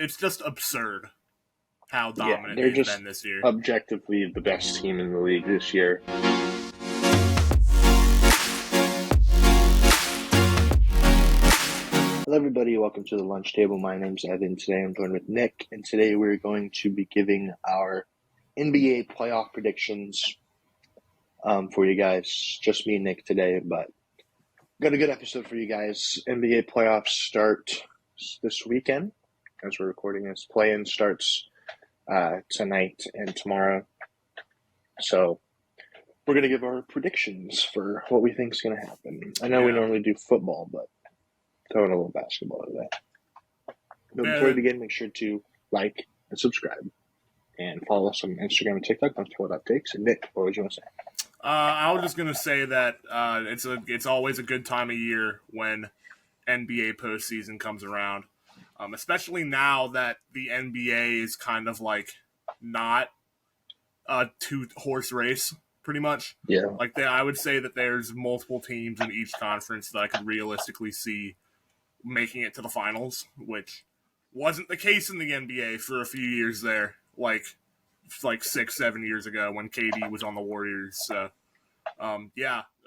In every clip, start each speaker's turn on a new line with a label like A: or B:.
A: just absurd how
B: Yeah,
A: dominant
B: they're
A: they've
B: just
A: been this year.
B: objectively the best team in the league this year. Hello, everybody. Welcome to the lunch table. My name's Evan. Today I'm joined with Nick, and today we're going to be giving our NBA playoff predictions for you guys. Just me and Nick today, but got a good episode for you guys. NBA playoffs start this weekend as we're recording this. Play-in starts tonight and tomorrow. So we're going to give our predictions for what we think is going to happen. I know we normally do football, but throwing a little basketball today. But before we begin, make sure to like and subscribe and follow us on Instagram and TikTok on Takes. And Nick, what would you want to say?
A: I was just gonna say that it's always a good time of year when NBA postseason comes around, especially now that the NBA is kind of like not a two-horse race, pretty much.
B: Yeah.
A: I would say that there's multiple teams in each conference that I could realistically see making it to the finals, which wasn't the case in the NBA for a few years there, like 6-7 years ago when KD was on the Warriors. So,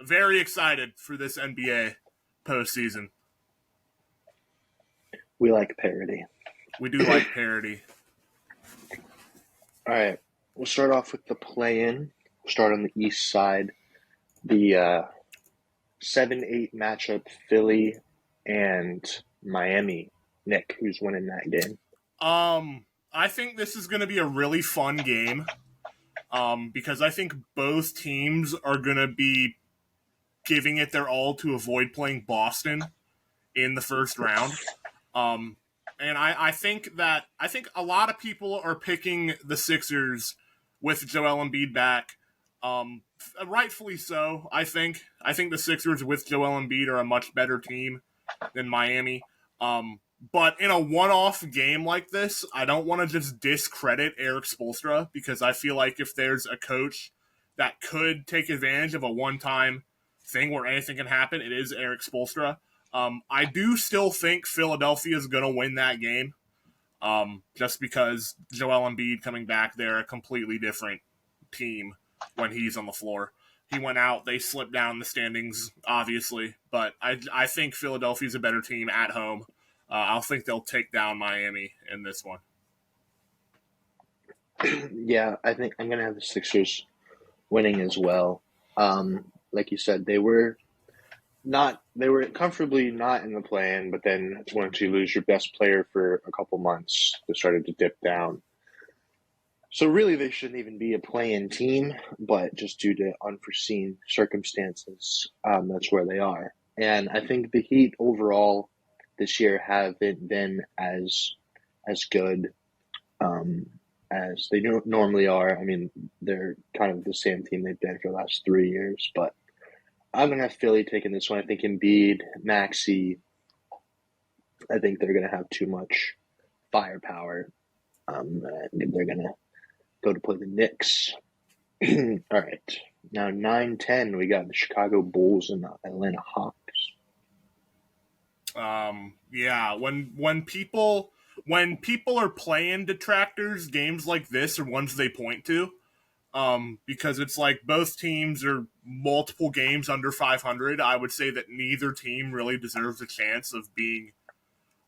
A: very excited for this NBA postseason.
B: We like parity.
A: We do like parity.
B: All right. We'll start off with the play-in. We'll start on the east side. The 7-8 matchup, Philly and Miami. Nick, who's winning that game?
A: I think this is going to be a really fun game because I think both teams are going to be giving it their all to avoid playing Boston in the first round. And I think a lot of people are picking the Sixers with Joel Embiid back. Rightfully so, I think. I think the Sixers with Joel Embiid are a much better team than Miami. But in a one-off game like this, I don't want to just discredit Erik Spoelstra because I feel like if there's a coach that could take advantage of a one-time thing where anything can happen, it is Erik Spoelstra. I do still think Philadelphia is going to win that game just because Joel Embiid coming back, they're a completely different team when he's on the floor. He went out, they slipped down the standings, obviously, but I think Philadelphia's a better team at home. I think they'll take down Miami in this one.
B: Yeah, I think I'm going to have the Sixers winning as well. Like you said, they were comfortably not in the play-in, but then once you lose your best player for a couple months, they started to dip down. So really, they shouldn't even be a play-in team, but just due to unforeseen circumstances, that's where they are. And I think the Heat overall this year haven't been as good as they normally are. I mean, they're kind of the same team they've been for the last 3 years, but I'm going to have Philly taking this one. I think Embiid, Maxey, I think they're going to have too much firepower. They're going to go to play the Knicks. All right. Now 9-10, we got the Chicago Bulls and the Atlanta Hawks.
A: When people are playing detractors, games like this are ones they point to. Because it's like both teams are multiple games under 500. I would say that neither team really deserves a chance of being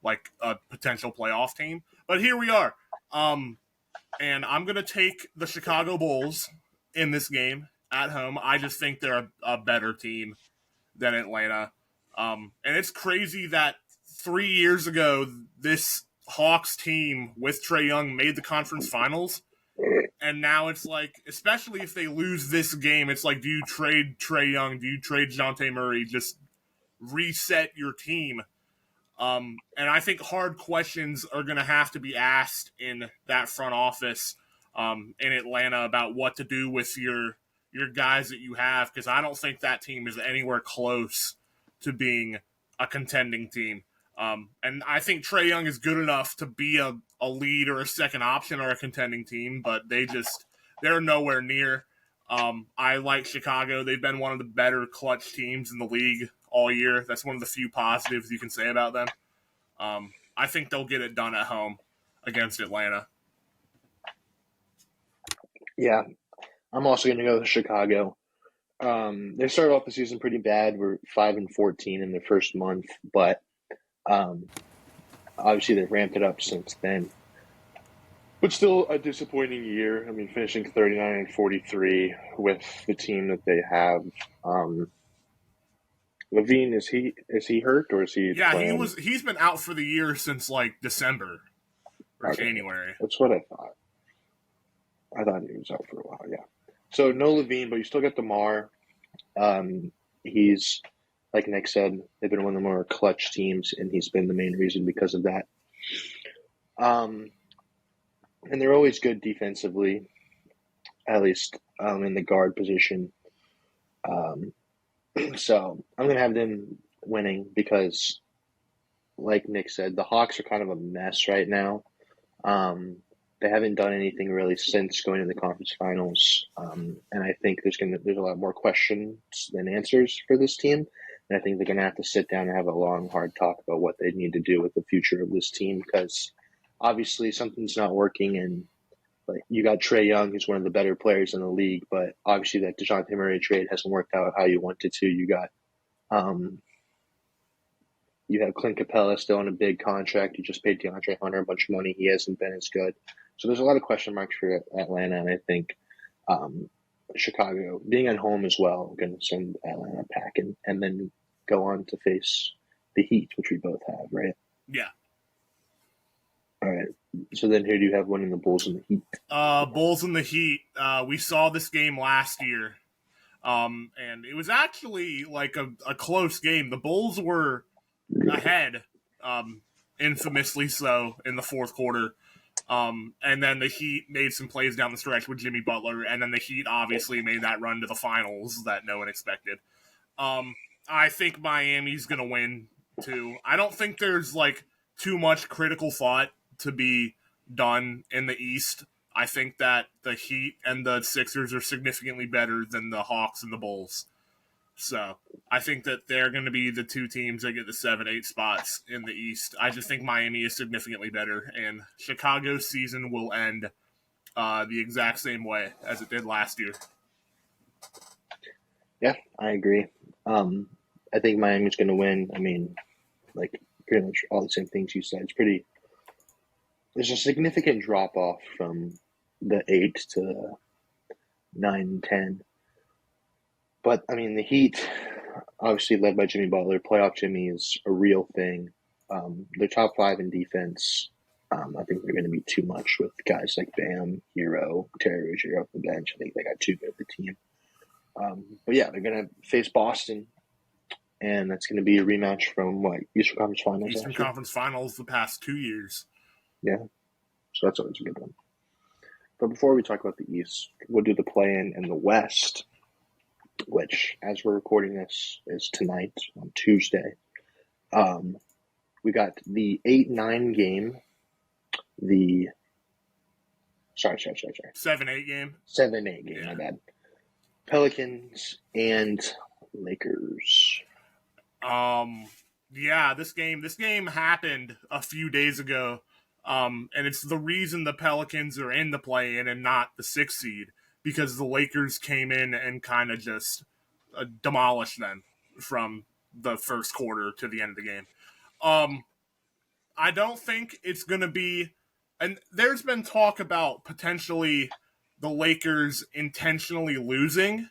A: like a potential playoff team. But here we are. And I'm going to take the Chicago Bulls in this game at home. I just think they're a better team than Atlanta. And it's crazy that 3 years ago, this Hawks team with Trae Young made the conference finals. And now it's like, especially if they lose this game, it's like, do you trade Trae Young? Do you trade DeJounte Murray? Just reset your team. And I think hard questions are going to have to be asked in that front office in Atlanta about what to do with your guys that you have, because I don't think that team is anywhere close to being a contending team. And I think Trae Young is good enough to be a lead or a second option or a contending team, but they're nowhere near. I like Chicago. They've been one of the better clutch teams in the league all year. That's one of the few positives you can say about them. I think they'll get it done at home. against Atlanta.
B: Yeah, I'm also going to go with Chicago. They started off the season pretty bad. We're 5-14 in their first month, but um, obviously they've ramped it up since then. But still a disappointing year. I mean, finishing 39-43 with the team that they have. Levine, is he hurt or is he
A: Yeah,
B: playing?
A: he's been out for the year since like December or
B: Okay,
A: January.
B: that's what I thought. I thought he was out for a while. Yeah. So no Levine, but you still get DeMar. He's like Nick said, they've been one of the more clutch teams, and he's been the main reason because of that. Um, and they're always good defensively, at least in the guard position. Um, so I'm gonna have them winning because, like Nick said, the Hawks are kind of a mess right now. They haven't done anything really since going to the conference finals, and I think there's a lot more questions than answers for this team. And I think they're gonna have to sit down and have a long, hard talk about what they need to do with the future of this team because obviously something's not working. And like you got Trae Young, who's one of the better players in the league, but obviously that DeJounte Murray trade hasn't worked out how you wanted to. Um, you have Clint Capella still on a big contract. You just paid DeAndre Hunter a bunch of money. He hasn't been as good. So there's a lot of question marks for Atlanta, and I think um, Chicago, being at home as well, going to send Atlanta packing and then go on to face the Heat, which we both have, right?
A: Yeah.
B: All right. So then who do you have winning the Bulls and the Heat?
A: Bulls and the Heat. We saw this game last year. And it was actually like a close game. The Bulls were ahead, infamously so, in the fourth quarter. And then the Heat made some plays down the stretch with Jimmy Butler, and then the Heat obviously made that run to the finals that no one expected. I think Miami's going to win, too. I don't think there's, like, too much critical thought to be done in the East. I think that the Heat and the Sixers are significantly better than the Hawks and the Bulls. So I think that they're going to be the two teams that get the 7-8 spots in the East. I just think Miami is significantly better, and Chicago's season will end the exact same way as it did last year.
B: Yeah, I agree. I think Miami's going to win. I mean, like pretty much all the same things you said. There's a significant drop off from the 8 to 9, 10. But I mean, the Heat, obviously led by Jimmy Butler, playoff Jimmy is a real thing. They're top 5 in defense. I think they're going to be too much with guys like Bam, Hero, Terry Rozier off the bench. I think they got too good of a team. But yeah, they're going to face Boston, and that's going to be a rematch from what, Eastern Conference Finals?
A: Eastern Conference Finals the past 2 years.
B: Yeah, so that's always a good one. But before we talk about the East, we'll do the play-in and the West, which, as we're recording this, is tonight on Tuesday. We got the 8-9 game, the
A: 7-8 game.
B: 7-8 game, my bad. Pelicans and Lakers.
A: Yeah, this game happened a few days ago. And it's the reason the Pelicans are in the play-in and not the 6th seed, because the Lakers came in and kind of just demolished them from the first quarter to the end of the game. I don't think it's going to be, and there's been talk about potentially the Lakers intentionally losing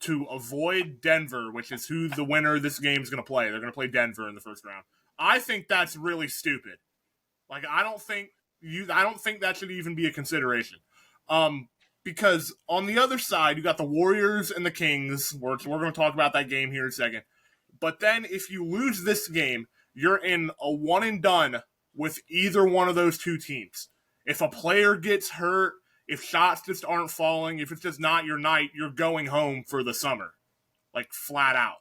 A: to avoid Denver, which is who the winner of this game is going to play. They're going to play Denver in the first round. I think that's really stupid. Like, I don't think that should even be a consideration. Because on the other side, you got the Warriors and the Kings. We're going to talk about that game here in a second. But then if you lose this game, you're in a one and done with either one of those two teams. If a player gets hurt, if shots just aren't falling, if it's just not your night, you're going home for the summer. Like, flat out.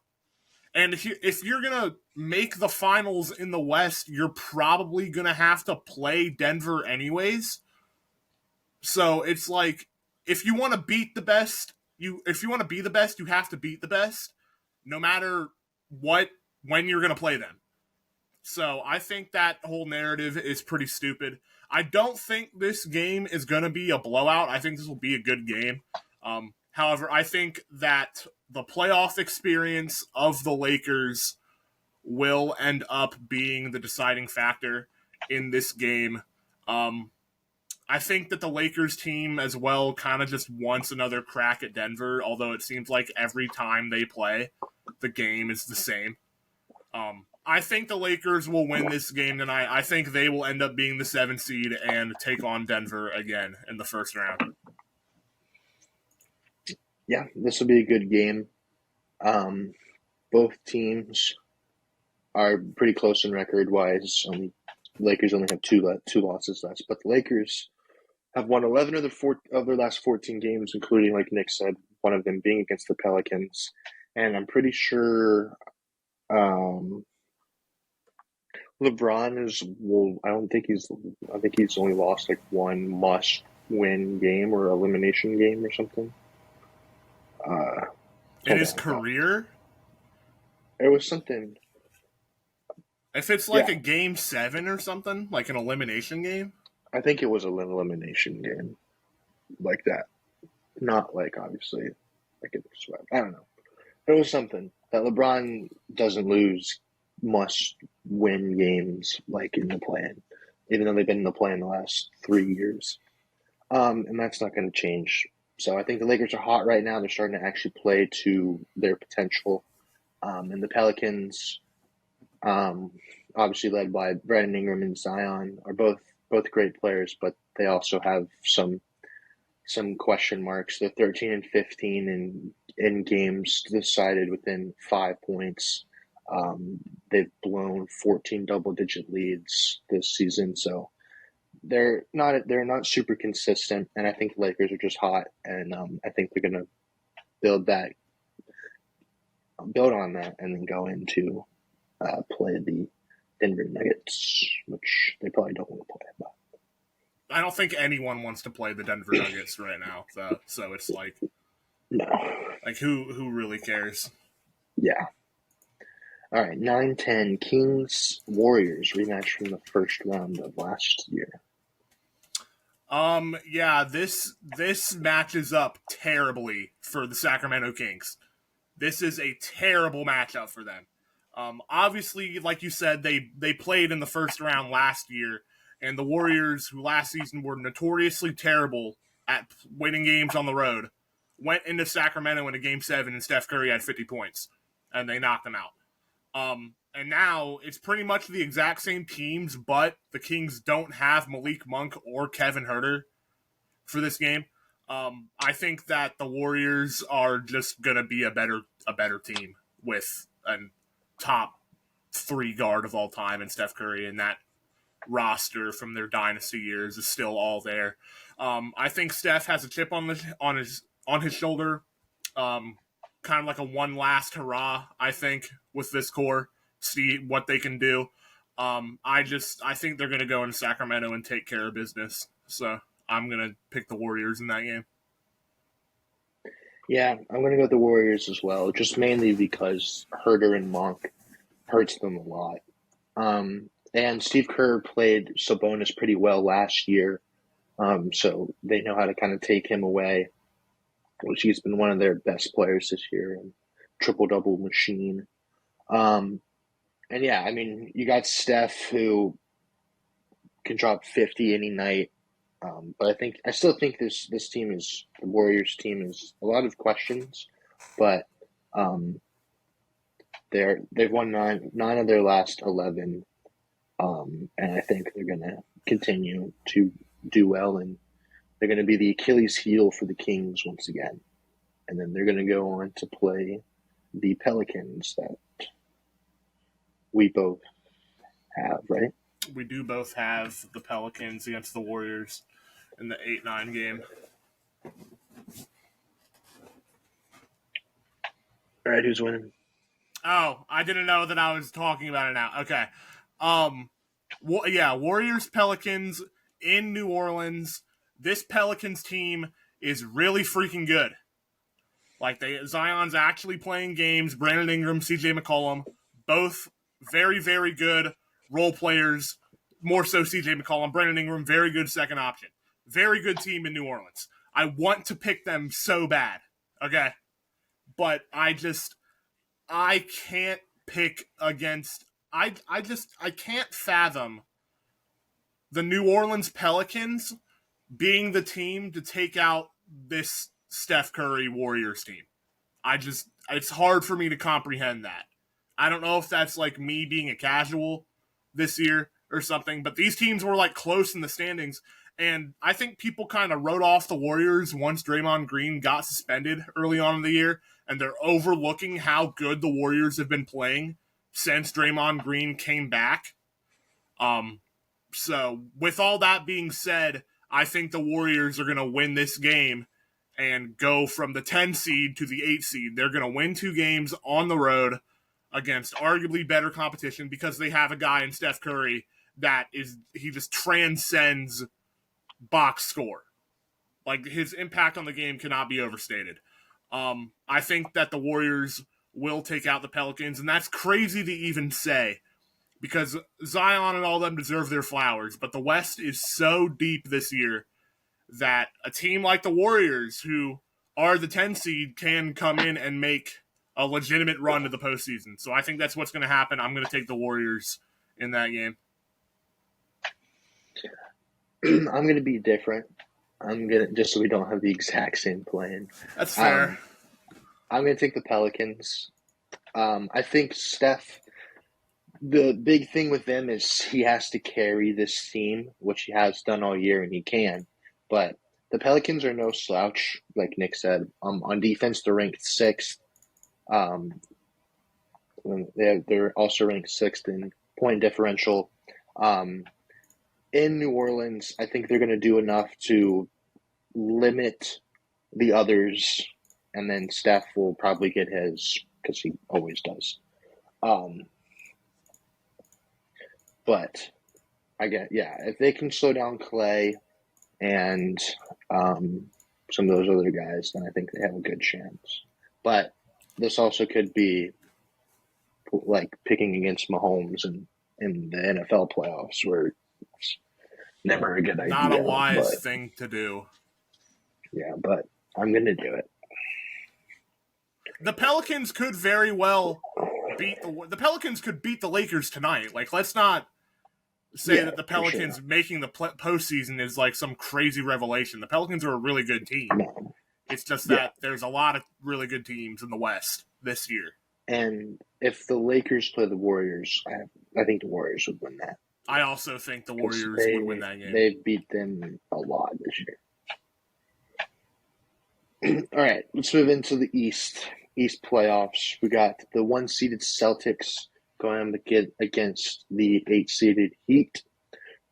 A: And if you're going to make the finals in the West, you're probably going to have to play Denver anyways. So it's like, if you want to beat the best, if you want to be the best, you have to beat the best, no matter when you're going to play them. So I think that whole narrative is pretty stupid. I don't think this game is going to be a blowout. I think this will be a good game. However, I think that the playoff experience of the Lakers will end up being the deciding factor in this game. I think that the Lakers team as well kind of just wants another crack at Denver, although it seems like every time they play, the game is the same. I think the Lakers will win this game tonight. I think they will end up being the 7th seed and take on Denver again in the first round.
B: Yeah, this will be a good game. Both teams are pretty close in record-wise. Lakers only have two losses left, but the Lakers have won 11 of their last 14 games, including, like Nick said, one of them being against the Pelicans. And I'm pretty sure LeBron I think he's only lost like one must-win game or elimination game or something.
A: In his career?
B: It was something.
A: If it's like a game 7 or something, like an elimination game?
B: I think it was an elimination game like that. Not like, obviously, like it was, I don't know. It was something that LeBron doesn't lose must-win games like in the play-in, even though they've been in the play-in the last 3 years. And that's not going to change. So I think the Lakers are hot right now. They're starting to actually play to their potential. And the Pelicans, obviously led by Brandon Ingram and Zion, are both great players, but they also have some question marks. They're 13 and 15 in games decided within 5 points. They've blown 14 double-digit leads this season, so they're not super consistent. And I think the Lakers are just hot, and I think they're going to build on that, and then go into play the Denver Nuggets, which they probably don't want to play. But
A: I don't think anyone wants to play the Denver Nuggets right now, so it's like,
B: no,
A: like who really cares?
B: Yeah. All right, 9-10 Kings Warriors rematch from the first round of last year.
A: Yeah, this matches up terribly for the Sacramento Kings. This is a terrible matchup for them. Obviously, like you said, they played in the first round last year, and the Warriors, who last season were notoriously terrible at winning games on the road, went into Sacramento in a Game 7, and Steph Curry had 50 points, and they knocked them out. And now it's pretty much the exact same teams, but the Kings don't have Malik Monk or Kevin Huerter for this game. I think that the Warriors are just gonna be a better team with a top 3 guard of all time and Steph Curry, and that roster from their dynasty years is still all there. I think Steph has a chip on his shoulder, kind of like a one last hurrah. I think with this core, see what they can do. I think they're gonna go into Sacramento and take care of business. So I'm gonna pick the Warriors in that game.
B: Yeah, I'm going to go with the Warriors as well, just mainly because Huerter and Monk hurts them a lot. And Steve Kerr played Sabonis pretty well last year, so they know how to kind of take him away, which he's been one of their best players this year, and triple-double machine. And yeah, I mean, you got Steph, who can drop 50 any night. But I still think the Warriors team is a lot of questions, but they've won nine of their last 11, and I think they're gonna continue to do well, and they're gonna be the Achilles heel for the Kings once again, and then they're gonna go on to play the Pelicans that we both have, right?
A: We do both have the Pelicans against the Warriors in the 8-9 game.
B: All right, who's winning?
A: Oh, I didn't know that I was talking about it now. Okay. Warriors Pelicans in New Orleans. This Pelicans team is really freaking good. Like Zion's actually playing games. Brandon Ingram, CJ McCollum, both very, very good role players. more so CJ McCollum, Brandon Ingram, very good second option. Very good team in New Orleans. I want to pick them so bad, okay? But I can't pick against, I can't fathom the New Orleans Pelicans being the team to take out this Steph Curry Warriors team. It's hard for me to comprehend that. I don't know if that's like me being a casual this year or something, but these teams were like close in the standings, and I think people kind of wrote off the Warriors once Draymond Green got suspended early on in the year, and they're overlooking how good the Warriors have been playing since Draymond Green came back. So with all that being said, I think the Warriors are going to win this game and go from the 10 seed to the 8 seed. They're going to win 2 games on the road against arguably better competition because they have a guy in Steph Curry he just transcends box score. Like, his impact on the game cannot be overstated. I think that the Warriors will take out the Pelicans, and that's crazy to even say because Zion and all them deserve their flowers, but the West is so deep this year that a team like the Warriors, who are the 10 seed, can come in and make a legitimate run to the postseason. So I think that's what's going to happen. I'm going to take the Warriors in that game.
B: I'm going to be different. Just so we don't have the exact same plan.
A: That's fair.
B: I'm going to take the Pelicans. I think Steph, the big thing with them is he has to carry this team, which he has done all year, and he can. But the Pelicans are no slouch, like Nick said. On defense, they're ranked 6th. They're also ranked 6th in point differential. In New Orleans, I think they're going to do enough to limit the others, and then Steph will probably get his because he always does. But if they can slow down Clay and some of those other guys, then I think they have a good chance. But this also could be like picking against Mahomes in the NFL playoffs, where it's never a good idea.
A: Not a wise thing to do.
B: Yeah, but I'm going to do it.
A: The Pelicans could very well beat the Pelicans could beat the Lakers tonight. Like, let's not say that the Pelicans making the postseason is like some crazy revelation. The Pelicans are a really good team.
B: No.
A: It's just that there's a lot of really good teams in the West this year.
B: And if the Lakers play the Warriors, I think the Warriors would win that.
A: I also think the Warriors would win that game.
B: They've beat them a lot this year. All right, let's move into the East playoffs. We got the 1-seeded Celtics going against the 8-seeded Heat.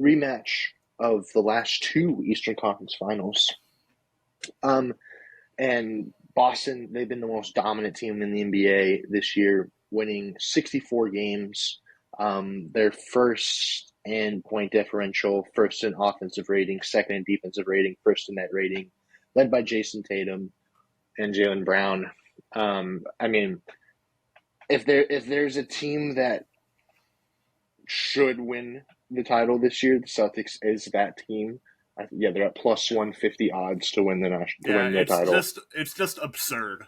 B: Rematch of the last 2 Eastern Conference Finals. And Boston, they've been the most dominant team in the NBA this year, winning 64 games. They're first in point differential, first in offensive rating, second in defensive rating, first in net rating, led by Jason Tatum and Jaylen Brown. I mean, if there's a team that should win the title this year, the Celtics is that team. They're at plus 150 odds to win the title.
A: It's just absurd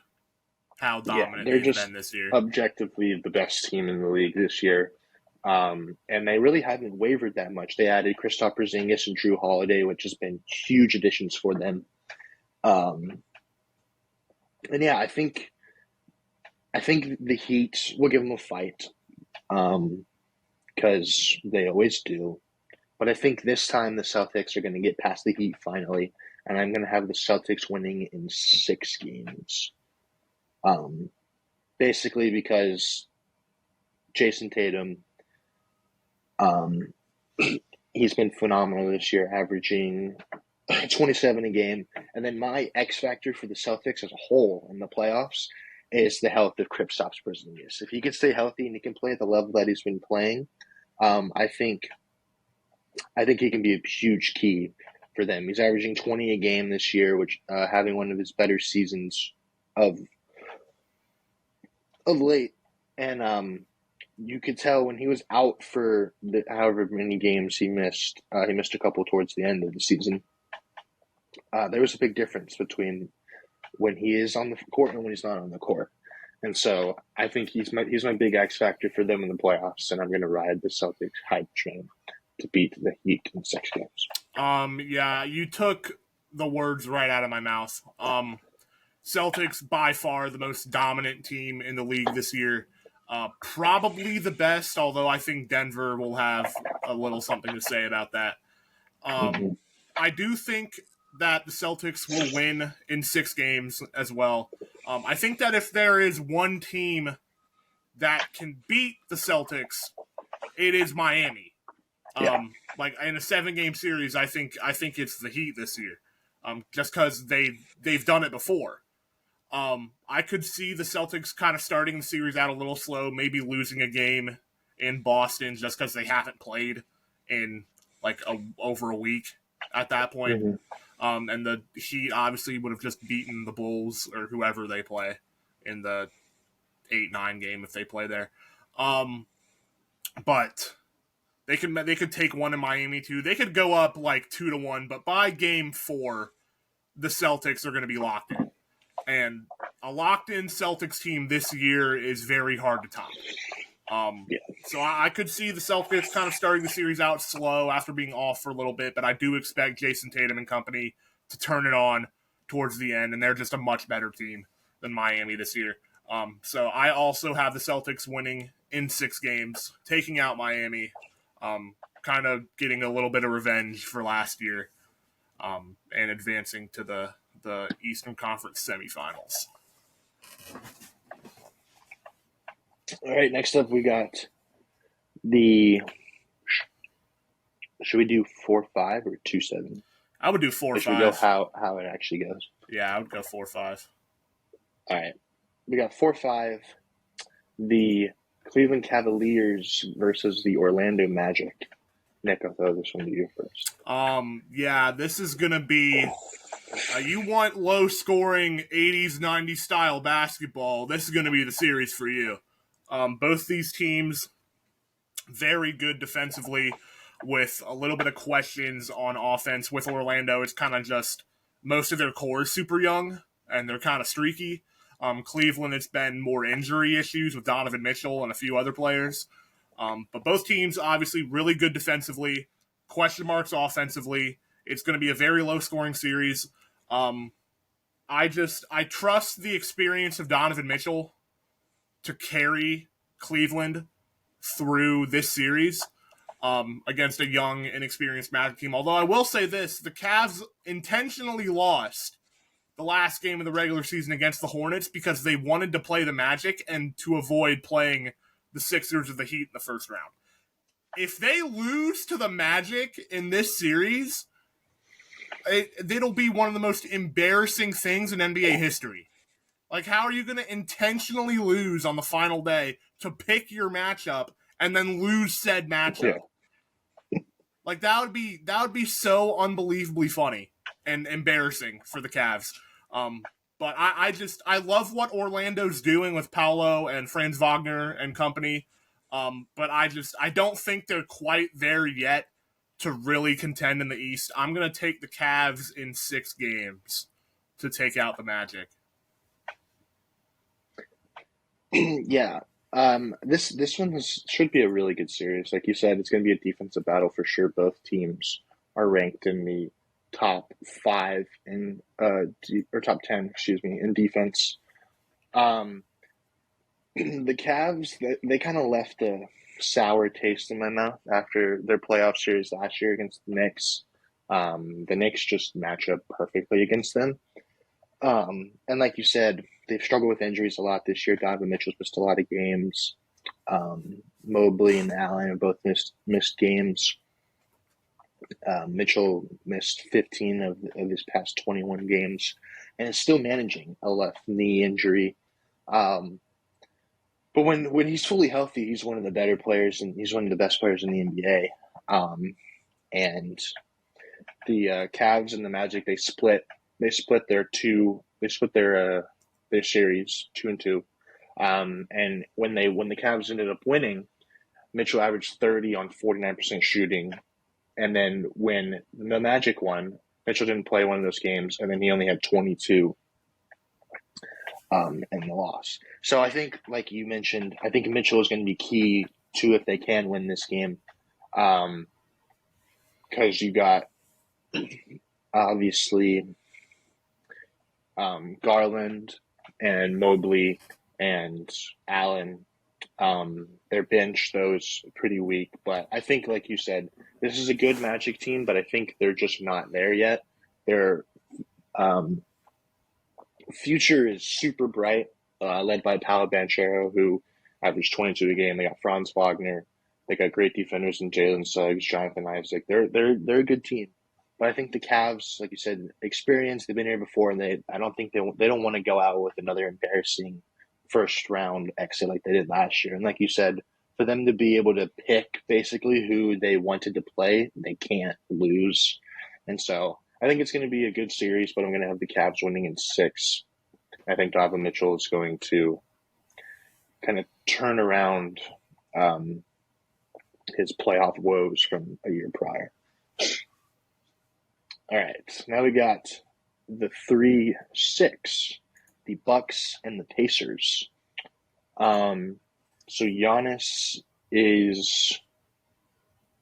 A: how dominant they've been this year.
B: Objectively, the best team in the league this year, and they really haven't wavered that much. They added Kristaps Porzingis and Drew Holiday, which has been huge additions for them. And yeah, I think the Heat will give them a fight, because they always do. But I think this time the Celtics are going to get past the Heat finally, and I'm going to have the Celtics winning in 6 games. Basically because Jason Tatum, he's been phenomenal this year, averaging 27 a game. And then my X factor for the Celtics as a whole in the playoffs is the health of Kristaps Porzingis. If he can stay healthy and he can play at the level that he's been playing, I think he can be a huge key for them. He's averaging 20 a game this year, which having one of his better seasons of late. And you could tell when he was out for however many games he missed. He missed a couple towards the end of the season. There was a big difference between when he is on the court and when he's not on the court. And so I think he's my big X factor for them in the playoffs, and I'm going to ride the Celtics hype train to beat the Heat in 6 games.
A: Yeah, you took the words right out of my mouth. Celtics by far the most dominant team in the league this year. Probably the best, although I think Denver will have a little something to say about that. I do think that the Celtics will win in 6 games as well. I think that if there is one team that can beat the Celtics, it is Miami. Like in a 7-game series, I think it's the Heat this year, just because they've done it before. I could see the Celtics kind of starting the series out a little slow, maybe losing a game in Boston just because they haven't played in like over a week at that point. And the Heat obviously would have just beaten the Bulls or whoever they play in the 8-9 game if they play there. But they could take one in Miami too. They could go up like 2-1, but by game 4, the Celtics are going to be locked in. And a locked-in Celtics team this year is very hard to top. So I could see the Celtics kind of starting the series out slow after being off for a little bit, but I do expect Jason Tatum and company to turn it on towards the end, and they're just a much better team than Miami this year. So I also have the Celtics winning in 6 games, taking out Miami, kind of getting a little bit of revenge for last year, and advancing to the Eastern Conference semifinals.
B: All right, next up we got the. Should we do 4-5 or 2-7?
A: I would do 4-5.
B: Should we go how it actually goes?
A: Yeah, I would go 4-5.
B: All right, we got 4-5. The Cleveland Cavaliers versus the Orlando Magic. Nick, I'll throw this one to you first.
A: Yeah, this is gonna be. You want low-scoring 80s, 90s style basketball, this is going to be the series for you. Both these teams, very good defensively, with a little bit of questions on offense. With Orlando, it's kind of just most of their core is super young, and they're kind of streaky. Cleveland, it's been more injury issues with Donovan Mitchell and a few other players. But both teams, obviously, really good defensively, question marks offensively. It's going to be a very low-scoring series. I trust the experience of Donovan Mitchell to carry Cleveland through this series against a young, inexperienced Magic team. Although I will say this, the Cavs intentionally lost the last game of the regular season against the Hornets because they wanted to play the Magic and to avoid playing the Sixers or the Heat in the first round. If they lose to the Magic in this series, it'll be one of the most embarrassing things in NBA history. Like, how are you going to intentionally lose on the final day to pick your matchup and then lose said matchup? Yeah. Like, that would be so unbelievably funny and embarrassing for the Cavs. But I love what Orlando's doing with Paolo and Franz Wagner and company. But I don't think they're quite there yet to really contend in the East. I'm going to take the Cavs in 6 games to take out the Magic.
B: Yeah. This one should be a really good series. Like you said, it's going to be a defensive battle for sure. Both teams are ranked in the top 5 in or top 10, in defense. The Cavs, they kind of left a sour taste in my mouth after their playoff series last year against the Knicks. The Knicks just match up perfectly against them. And like you said, they've struggled with injuries a lot this year. Donovan Mitchell's missed a lot of games. Mobley and Allen have both missed games. Mitchell missed 15 of his past 21 games and is still managing a left knee injury. But when he's fully healthy, he's one of the better players, and he's one of the best players in the NBA. And the Cavs and the Magic, they split their series 2-2. And when the Cavs ended up winning, Mitchell averaged 30 on 49% shooting. And then when the Magic won, Mitchell didn't play one of those games, and then he only had 22 in the loss. So I think, like you mentioned, I think Mitchell is going to be key to if they can win this game, because you got obviously Garland and Mobley and Allen. Their bench, those pretty weak, but I think, like you said, this is a good Magic team, but I think they're just not there yet. Their future is super bright, led by Paolo Banchero, who averaged 22 a game. They got Franz Wagner. They got great defenders in Jalen Suggs, Jonathan Isaac. They're a good team. But I think the Cavs, like you said, experience. They've been here before, and I don't think they don't want to go out with another embarrassing first round exit like they did last year. And like you said, for them to be able to pick basically who they wanted to play, they can't lose. And so I think it's going to be a good series, but I'm going to have the Cavs winning in 6. I think Donovan Mitchell is going to kind of turn around his playoff woes from a year prior. All right, now we got the 3-6, the Bucks and the Pacers. So Giannis is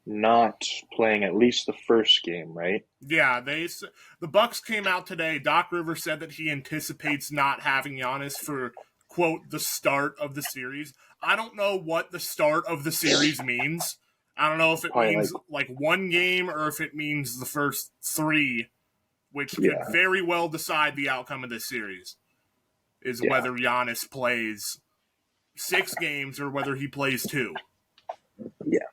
B: not playing at least the first game, right?
A: Yeah, the Bucks came out today. Doc Rivers said that he anticipates not having Giannis for, quote, the start of the series. I don't know what the start of the series means. I don't know if it
B: Probably
A: means like one game or if it means the first 3, which could
B: Yeah.
A: very well decide the outcome of this series, is
B: Yeah.
A: whether Giannis plays 6 games or whether he plays 2.
B: Yeah.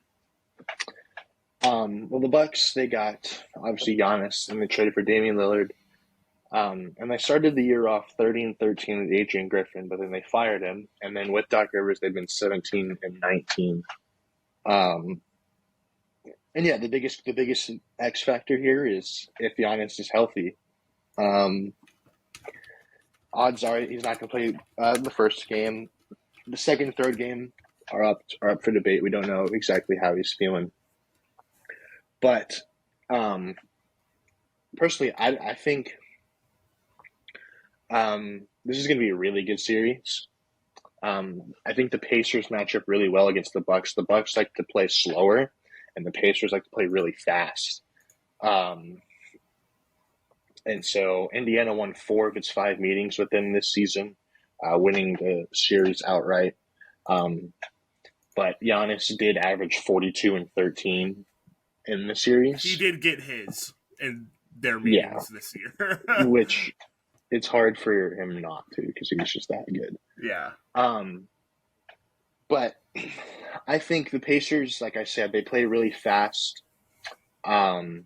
B: Well, the Bucks, they got obviously Giannis, and they traded for Damian Lillard. And they started the year off 30-13 with Adrian Griffin, but then they fired him. And then with Doc Rivers, they've been 17-19. And yeah, the biggest X factor here is if Giannis is healthy. Odds are he's not going to play the first game. The second, third game are up for debate. We don't know exactly how he's feeling. But personally, I think this is going to be a really good series. I think the Pacers match up really well against the Bucks. The Bucks like to play slower, and the Pacers like to play really fast. And so Indiana won 4 of its 5 meetings with them this season, winning the series outright. But Giannis did average 42 and 13 in the series.
A: He did get his in their meetings this year.
B: Which it's hard for him not to, because he's just that good.
A: Yeah.
B: But I think the Pacers, like I said, they play really fast. And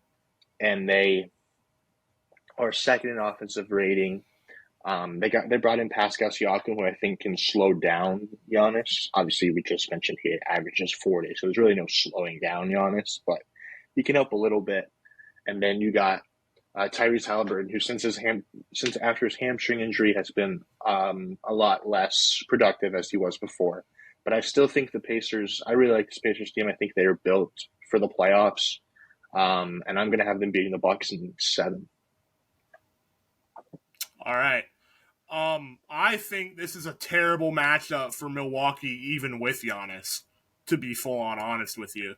B: they are second in offensive rating. They brought in Pascal Siakam, who I think can slow down Giannis. Obviously, we just mentioned he averages 40, so there's really no slowing down Giannis, but he can help a little bit. And then you got Tyrese Halliburton, who since after his hamstring injury has been a lot less productive as he was before. But I still think the Pacers. I really like this Pacers team. I think they are built for the playoffs, and I'm going to have them beating the Bucks in 7.
A: All right. I think this is a terrible matchup for Milwaukee, even with Giannis, to be full on honest with you.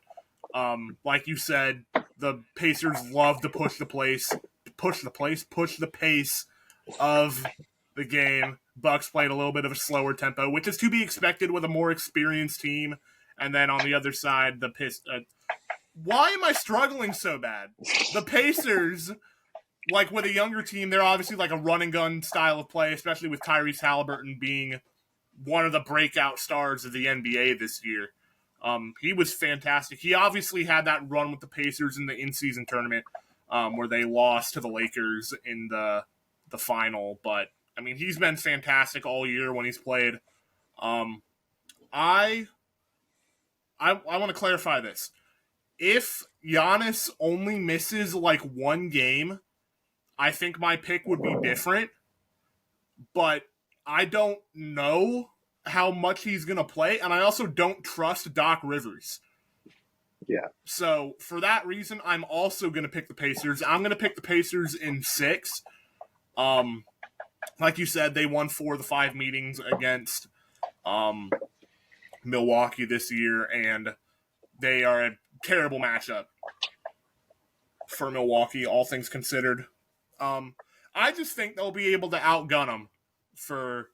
A: Like you said, the Pacers love to push the pace of the game. Bucks played a little bit of a slower tempo, which is to be expected with a more experienced team. And then on the other side, why am I struggling so bad? The Pacers, like with a younger team, they're obviously like a run and gun style of play, especially with Tyrese Halliburton being one of the breakout stars of the NBA this year. He was fantastic. He obviously had that run with the Pacers in the in-season tournament where they lost to the Lakers in the final. But, I mean, he's been fantastic all year when he's played. I want to clarify this. If Giannis only misses like one game, I think my pick would be different. But I don't know how much he's going to play, and I also don't trust Doc Rivers.
B: Yeah.
A: So for that reason, I'm also going to pick the Pacers. I'm going to pick the Pacers in 6. Like you said, they won 4 of the 5 meetings against Milwaukee this year, and they are a terrible matchup for Milwaukee, all things considered. I just think they'll be able to outgun them for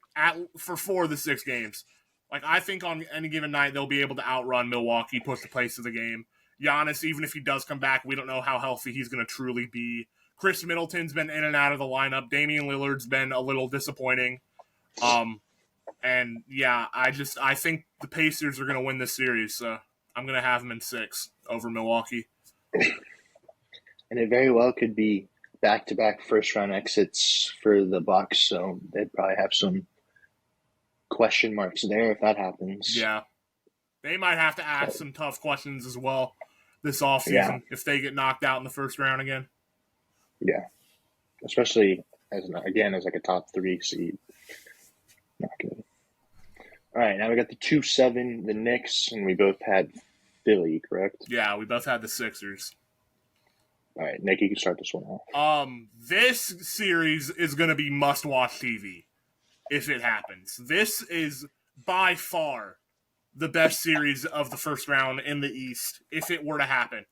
A: 4 of the 6 games. Like, I think on any given night, they'll be able to outrun Milwaukee, push the pace of the game. Giannis, even if he does come back, we don't know how healthy he's going to truly be. Chris Middleton's been in and out of the lineup. Damian Lillard's been a little disappointing. And yeah, I think the Pacers are going to win this series, so I'm going to have them in 6 over Milwaukee.
B: And it very well could be back-to-back first-round exits for the Bucks, so they'd probably have some question marks there if that happens.
A: Yeah. They might have to ask some tough questions as well this offseason if they get knocked out in the first round again.
B: Yeah. Especially, as like a top 3 seed. Not good. All right, now we got the 2-7, the Knicks, and we both had Philly, correct?
A: Yeah, we both had the Sixers.
B: All right, Nick, you can start this one off.
A: This series is going to be must-watch TV if it happens. This is by far the best series of the first round in the East if it were to happen.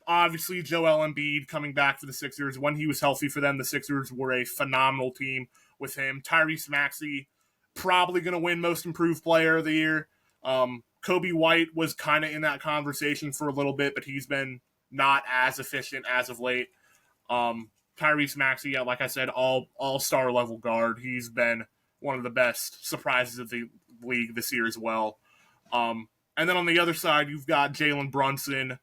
A: Obviously, Joel Embiid coming back for the Sixers. When he was healthy for them, the Sixers were a phenomenal team with him. Tyrese Maxey probably going to win Most Improved Player of the Year. Kobe White was kind of in that conversation for a little bit, but he's been not as efficient as of late. Tyrese Maxey, yeah, like I said, all-star level guard. He's been one of the best surprises of the league this year as well. And then on the other side, you've got Jalen Brunson.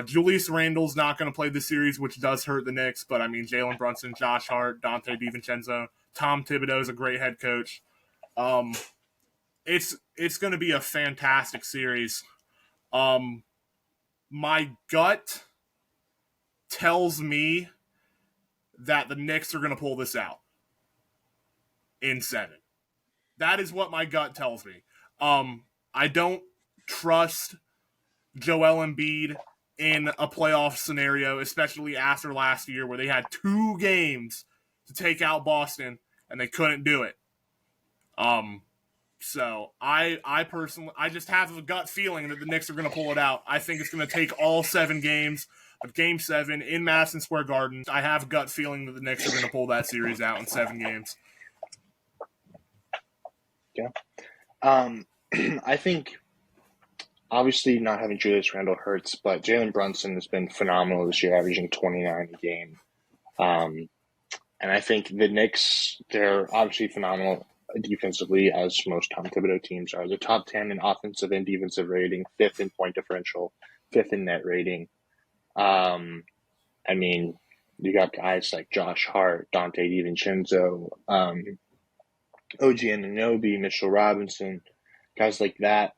A: Julius Randle's not going to play this series, which does hurt the Knicks, but I mean, Jalen Brunson, Josh Hart, Dante DiVincenzo, Tom Thibodeau is a great head coach. It's going to be a fantastic series. My gut tells me that the Knicks are going to pull this out in 7. That is what my gut tells me. I don't trust Joel Embiid in a playoff scenario, especially after last year where they had 2 games to take out Boston and they couldn't do it. So I personally, I just have a gut feeling that the Knicks are going to pull it out. I think it's going to take all 7 games, but Game 7 in Madison Square Garden, I have a gut feeling that the Knicks are going to pull that series out in 7 games.
B: Yeah. I think obviously not having Julius Randle hurts, but Jalen Brunson has been phenomenal this year, averaging 29 a game. And I think the Knicks, they're obviously phenomenal defensively, as most Tom Thibodeau teams are. They're top 10 in offensive and defensive rating, 5th in point differential, 5th in net rating. I mean, you got guys like Josh Hart, Dante DiVincenzo, OG Anunoby, Mitchell Robinson, guys like that.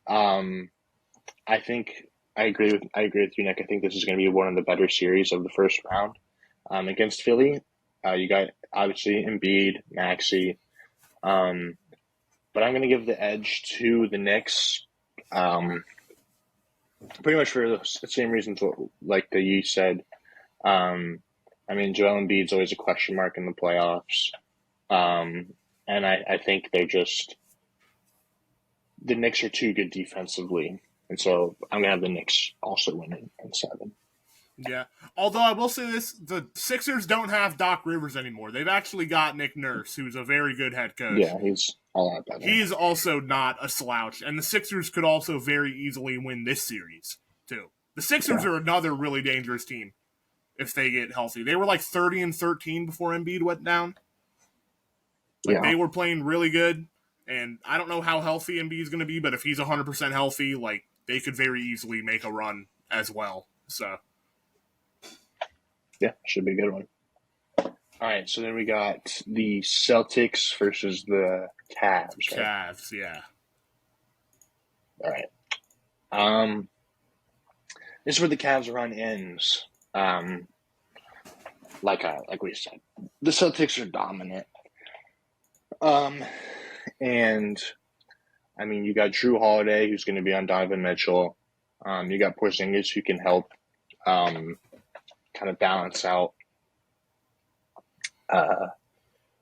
B: I think I agree with you, Nick. I think this is going to be one of the better series of the first round against Philly. You got obviously Embiid, Maxey, but I'm going to give the edge to the Knicks. Pretty much for the same reasons like that you said. I mean, Joel Embiid's always a question mark in the playoffs. And I think they're just – the Knicks are too good defensively. And so I'm going to have the Knicks also winning in 7.
A: Yeah. Although I will say this, the Sixers don't have Doc Rivers anymore. They've actually got Nick Nurse, who's a very good head coach.
B: Yeah, he's a lot better.
A: He's also not a slouch. And the Sixers could also very easily win this series, too. The Sixers are another really dangerous team if they get healthy. They were like 30-13 before Embiid went down. They were playing really good, and I don't know how healthy Embiid is going to be, but if he's 100% healthy, like, they could very easily make a run as well. So,
B: yeah, should be a good one. All right, so then we got the Celtics versus the Cavs. Right?
A: Cavs, yeah.
B: All right. This is where the Cavs run ends. Like we said, the Celtics are dominant. And I mean, you got Drew Holiday, who's going to be on Donovan Mitchell. You got Porzingis, who can help kind of balance out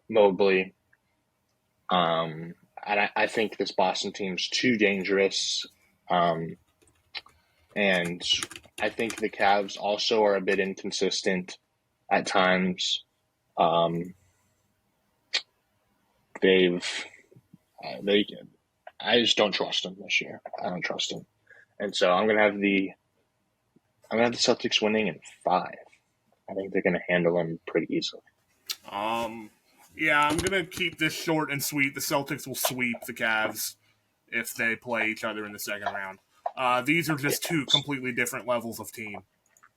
B: Mobley. And I think this Boston team's too dangerous. And I think the Cavs also are a bit inconsistent at times. They I just don't trust them this year. I don't trust them, and so I'm gonna have the Celtics winning in 5. I think they're gonna handle them pretty easily.
A: Yeah, I'm gonna keep this short and sweet. The Celtics will sweep the Cavs if they play each other in the second round. These are just two completely different levels of team,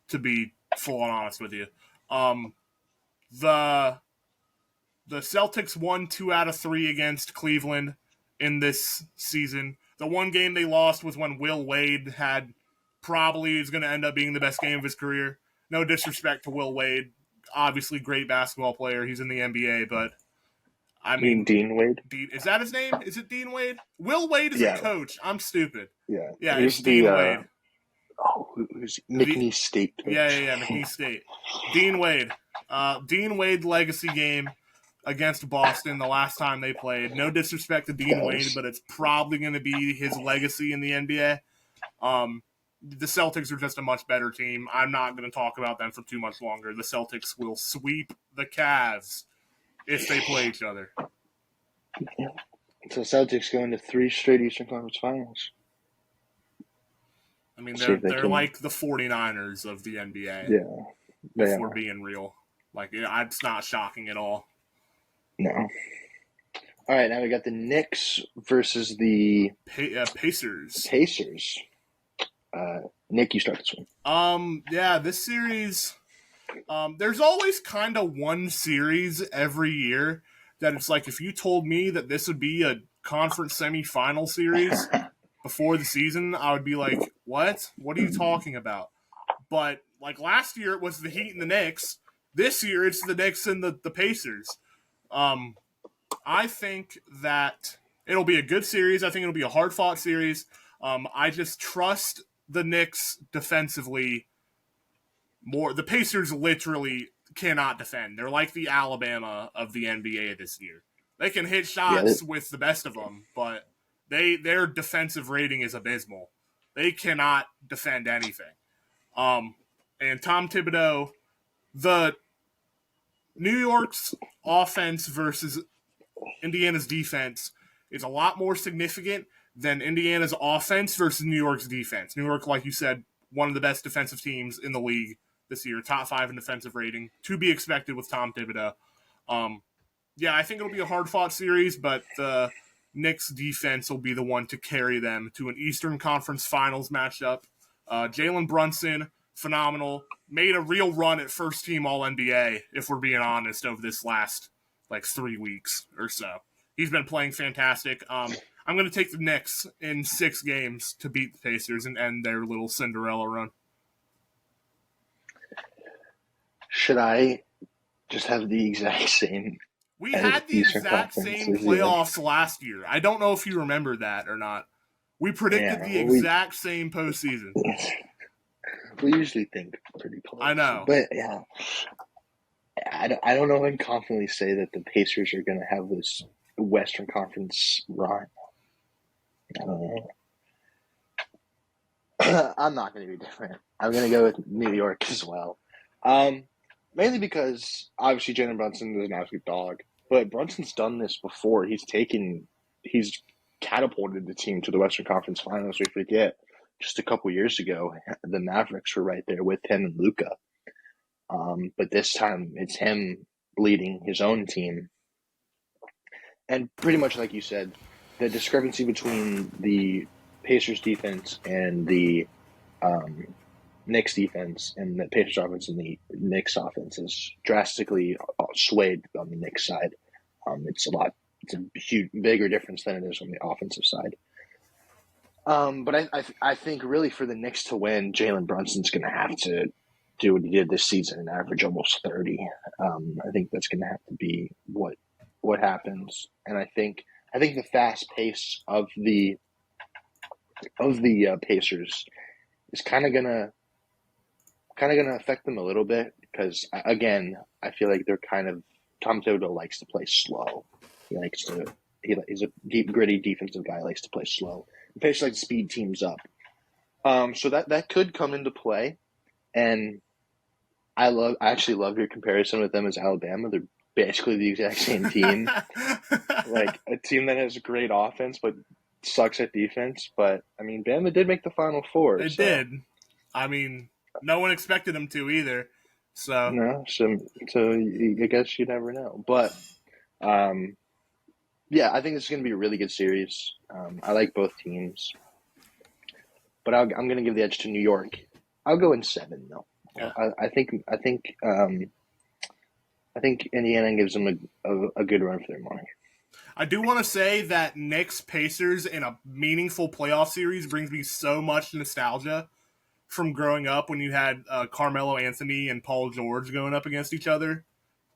A: to be full on honest with you. The Celtics won 2 out of 3 against Cleveland in this season. The one game they lost was when Will Wade had probably is going to end up being the best game of his career. No disrespect to Will Wade. Obviously, great basketball player. He's in the NBA, but I mean,
B: Dean Wade?
A: Is that his name? Is it Dean Wade? Will Wade is a coach. I'm stupid.
B: Yeah.
A: Yeah, it's Dean Wade.
B: Who's McNeese State coach?
A: Yeah, McNeese State. Dean Wade. Dean Wade legacy game against Boston the last time they played. No disrespect to Dean Wade, but it's probably going to be his legacy in the NBA. The Celtics are just a much better team. I'm not going to talk about them for too much longer. The Celtics will sweep the Cavs if they play each other.
B: Yeah. So Celtics going to 3 straight Eastern Conference Finals.
A: I mean, they're like the 49ers of the NBA.
B: Yeah.
A: If we're being real. Like, it's not shocking at all.
B: No. All right, now we got the Knicks versus the
A: Pacers.
B: Nick, you start this one.
A: Yeah, this series. There's always kind of one series every year that it's like if you told me that this would be a conference semifinal series before the season, I would be like, "What? What are you talking about?" But like last year, it was the Heat and the Knicks. This year, it's the Knicks and the Pacers. I think that it'll be a good series. I think it'll be a hard-fought series. I just trust the Knicks defensively more. The Pacers literally cannot defend. They're like the Alabama of the NBA this year. They can hit shots with the best of them, but their defensive rating is abysmal. They cannot defend anything. And Tom Thibodeau, the New York's offense versus Indiana's defense is a lot more significant than Indiana's offense versus New York's defense. New York, like you said, one of the best defensive teams in the league this year, top 5 in defensive rating, to be expected with Tom Thibodeau. Yeah, I think it'll be a hard-fought series, but the Knicks' defense will be the one to carry them to an Eastern Conference Finals matchup. Jalen Brunson, phenomenal, made a real run at first-team All-NBA, if we're being honest, over this last, 3 weeks or so. He's been playing fantastic. I'm going to take the Knicks in 6 games to beat the Pacers and end their little Cinderella run.
B: Should I just have the exact same?
A: We had the exact same playoffs last year. I don't know if you remember that or not. We predicted the exact same postseason.
B: We usually think pretty close.
A: I know.
B: But, yeah, I don't know if I can confidently say that the Pacers are going to have this Western Conference run. I don't know. I'm not going to be different. I'm going to go with New York as well. Mainly because, obviously, Jalen Brunson is an absolute dog. But Brunson's done this before. He's catapulted the team to the Western Conference Finals. We forget, just a couple years ago, the Mavericks were right there with him and Luka. But this time, it's him leading his own team. And pretty much like you said, the discrepancy between the Pacers defense and the Knicks defense and the Pacers offense and the Knicks offense is drastically swayed on the Knicks side. It's a huge, bigger difference than it is on the offensive side. But I think really for the Knicks to win, Jalen Brunson's going to have to do what he did this season and average almost 30. I think that's going to have to be what happens. And I think I think the fast pace of the Pacers is kind of gonna affect them a little bit because again, I feel like they're kind of Tom Thibodeau likes to play slow. He's a deep, gritty defensive guy. Likes to play slow. The Pacers like to speed teams up. So that could come into play, and I actually love your comparison with them as Alabama. They're basically the exact same team, like a team that has great offense but sucks at defense. But I mean, Bama did make the Final Four.
A: It did. I mean, no one expected them to either. So
B: no, so I guess you never know. But yeah, I think this is going to be a really good series. I like both teams, but I'm going to give the edge to New York. I'll go in 7 though.
A: Yeah.
B: I think Indiana gives them a good run for their money.
A: I do want to say that Knicks Pacers in a meaningful playoff series brings me so much nostalgia from growing up when you had Carmelo Anthony and Paul George going up against each other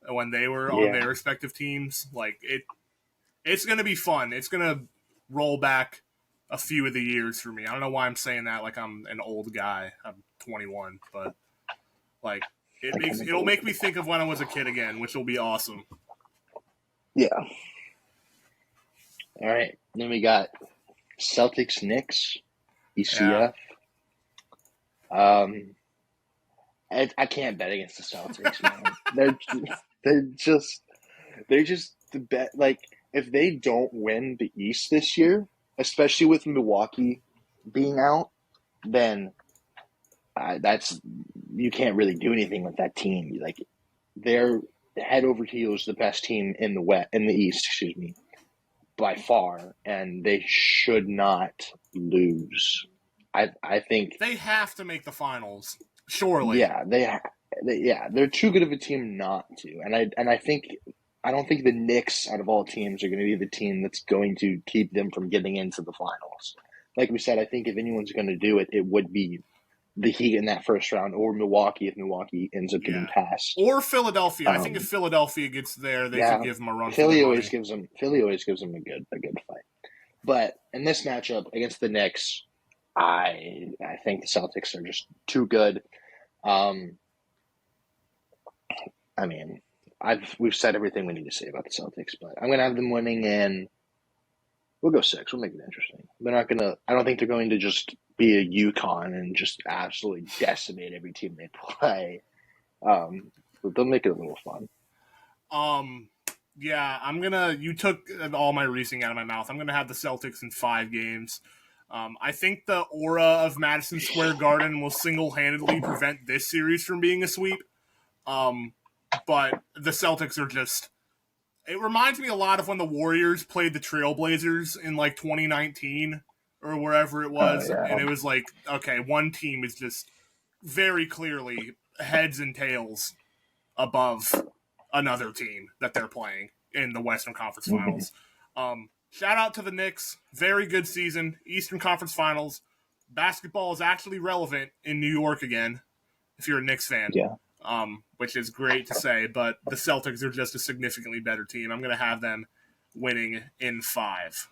A: when they were on their respective teams. Like it's going to be fun. It's going to roll back a few of the years for me. I don't know why I'm saying that like I'm an old guy. I'm 21, but like it'll make me think of when I was a kid again, which will be awesome.
B: Yeah. All right. Then we got Celtics Knicks ECF. Yeah. I can't bet against the Celtics, man. they're just the bet. Like if they don't win the East this year, especially with Milwaukee being out, then you can't really do anything with that team. Like they're head over heels the best team in the East, excuse me, by far, and they should not lose. I think
A: they have to make the finals. Surely,
B: yeah, they're too good of a team not to, and I don't think the Knicks out of all teams are going to be the team that's going to keep them from getting into the finals. Like we said, I think if anyone's going to do it, it would be the Heat in that first round, or Milwaukee if Milwaukee ends up getting past,
A: or Philadelphia. I think if Philadelphia gets there, they could give them a run.
B: Philly always gives them a good fight. But in this matchup against the Knicks, I think the Celtics are just too good. I mean, we've said everything we need to say about the Celtics, but I'm gonna have them winning, and we'll go 6. We'll make it interesting. I don't think they're going to just be a UConn and just absolutely decimate every team they play. But they'll make it a little fun.
A: Yeah, you took all my reasoning out of my mouth. I'm gonna have the Celtics in 5 games. I think the aura of Madison Square Garden will single-handedly prevent this series from being a sweep. But the Celtics are just... It reminds me a lot of when the Warriors played the Trailblazers in, like, 2019 or wherever it was. And it was like, okay, one team is just very clearly heads and tails above another team that they're playing in the Western Conference Finals. Shout out to the Knicks. Very good season. Eastern Conference Finals. Basketball is actually relevant in New York again, if you're a Knicks fan.
B: Yeah.
A: Which is great to say, but the Celtics are just a significantly better team. I'm going to have them winning in 5.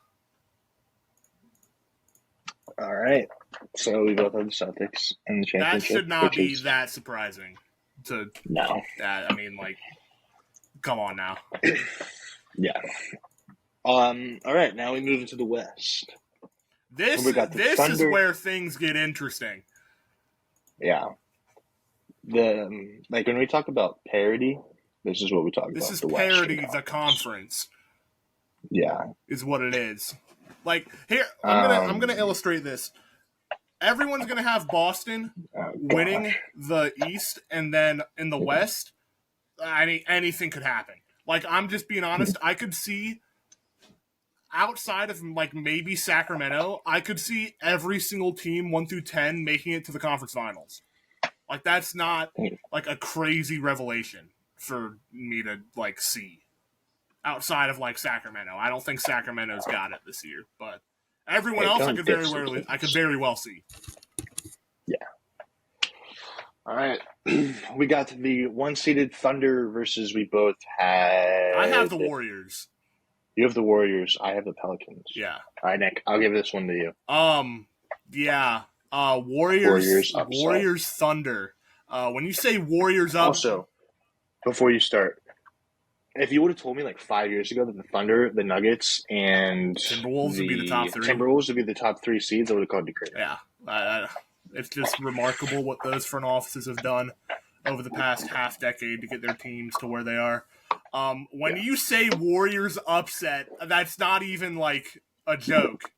B: All right. So we both have the Celtics in the championship.
A: That should not be that surprising.
B: No.
A: I mean, like, come on now.
B: Yeah. All right, now we move into the West.
A: This is where things get interesting.
B: Yeah. When we talk about parity, this is what we talk about.
A: This is parity, the conference.
B: Yeah.
A: Is what it is. Like, here, I'm gonna illustrate this. Everyone's gonna have Boston winning the East, and then in the West, anything could happen. Like, I'm just being honest, I could see outside of like maybe Sacramento, I could see every single team 1 through 10 making it to the conference finals. Like, that's not like a crazy revelation for me to like see outside of like Sacramento. I don't think Sacramento's got it this year, but everyone else I could very well see.
B: Yeah. All right. We got the 1-seeded Thunder versus we both had.
A: I have the Warriors.
B: You have the Warriors. I have the Pelicans.
A: Yeah.
B: All right, Nick. I'll give this one to you.
A: Yeah.
B: Warriors upset.
A: Warriors Thunder. When you say Warriors up,
B: Also, before you start, if you would have told me like 5 years ago that the Thunder, the Nuggets, and
A: Timberwolves would be the top 3.
B: Timberwolves would be the top 3 seeds, I would have called you crazy.
A: Yeah. It's just remarkable what those front offices have done over the past half decade to get their teams to where they are. When you say Warriors upset, that's not even like a joke.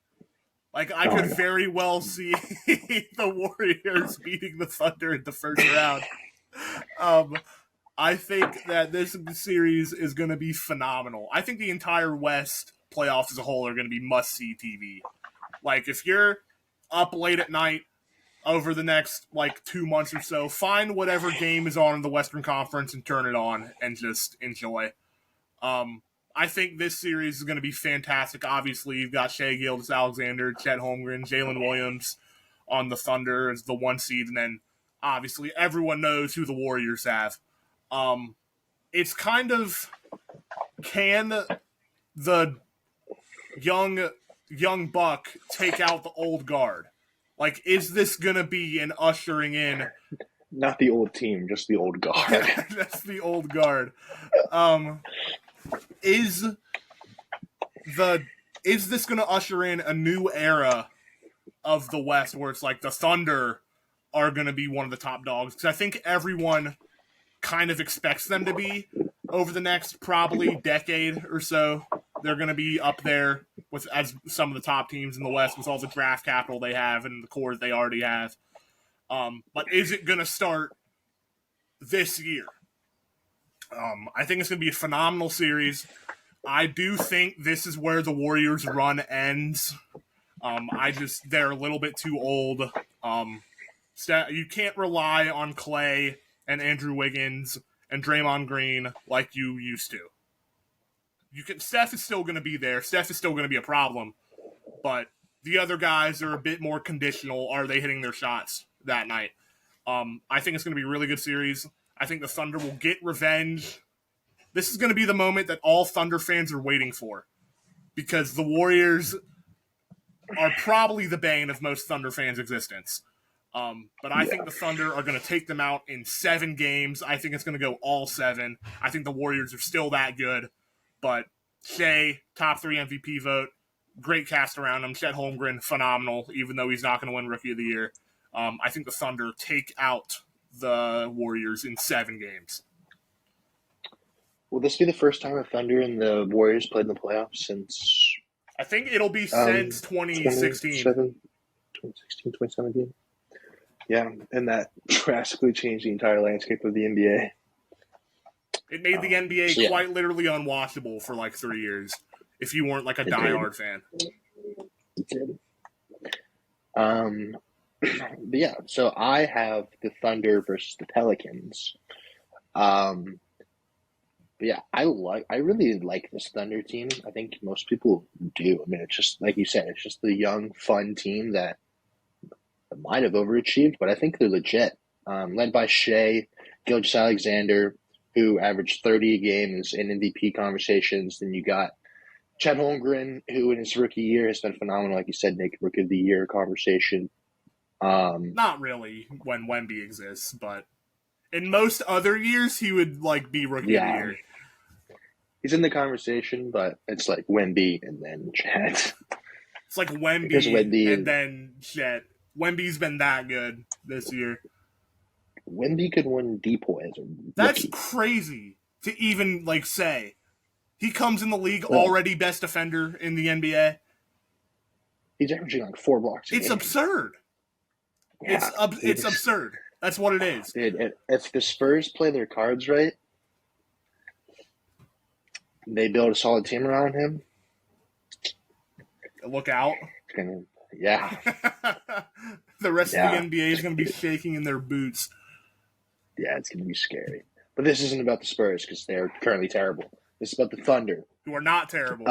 A: Like, I could very well see the Warriors beating the Thunder in the first round. I think that this series is going to be phenomenal. I think the entire West playoffs as a whole are going to be must-see TV. Like, if you're up late at night over the next, 2 months or so, find whatever game is on in the Western Conference and turn it on and just enjoy. I think this series is going to be fantastic. Obviously, you've got Shai Gilgeous-Alexander, Chet Holmgren, Jalen Williams on the Thunder as the 1 seed, and then obviously everyone knows who the Warriors have. It's kind of, can the young buck take out the old guard? Like, is this going to be an ushering in?
B: Not the old team, just the old guard.
A: That's the old guard. Is this going to usher in a new era of the West where it's like the Thunder are going to be one of the top dogs? Because I think everyone kind of expects them to be over the next probably decade or so. They're going to be up there with as some of the top teams in the West with all the draft capital they have and the core they already have. But is it going to start this year? I think it's going to be a phenomenal series. I do think this is where the Warriors' run ends. They're a little bit too old. You can't rely on Clay and Andrew Wiggins and Draymond Green like you used to. Steph is still going to be there. Steph is still going to be a problem, but the other guys are a bit more conditional. Are they hitting their shots that night? I think it's going to be a really good series. I think the Thunder will get revenge. This is going to be the moment that all Thunder fans are waiting for, because the Warriors are probably the bane of most Thunder fans' existence. But I think the Thunder are going to take them out in 7 games. I think it's going to go all 7. I think the Warriors are still that good. But Shai, top 3 MVP vote, great cast around him. Chet Holmgren, phenomenal, even though he's not going to win Rookie of the Year. I think the Thunder take out the Warriors in 7 games.
B: Will this be the first time the Thunder and the Warriors played in the playoffs since...
A: I think it'll be since 2016.
B: 2017. Yeah, and that drastically changed the entire landscape of the NBA.
A: It made the NBA quite literally unwatchable for 3 years if you weren't a diehard fan.
B: It did. But yeah, so I have the Thunder versus the Pelicans. But yeah, I really like this Thunder team. I think most people do. I mean, it's just like you said, it's just the young, fun team that might have overachieved, but I think they're legit. Led by Shai Gilgeous-Alexander, who averaged 30 a game, is in MVP conversations. Then you got Chet Holmgren, who in his rookie year has been phenomenal, like you said, Nick, Rookie of the Year conversation.
A: Not really when Wemby exists, but in most other years he would be Rookie of the Year.
B: He's in the conversation, but it's like Wemby and then Chet.
A: It's like Wemby and then Chet. Wemby's been that good this year.
B: Wemby could win DPOY as a rookie.
A: That's crazy to even say. He comes in the league already best defender in the NBA.
B: He's averaging 4 blocks.
A: It's absurd. Yeah, it's absurd. That's what it is.
B: Dude, if the Spurs play their cards right, they build a solid team around him.
A: Look out.
B: Yeah.
A: The rest of the NBA is going to be shaking in their boots.
B: Yeah, it's going to be scary. But this isn't about the Spurs because they're currently terrible. This is about the Thunder.
A: Who are not terrible.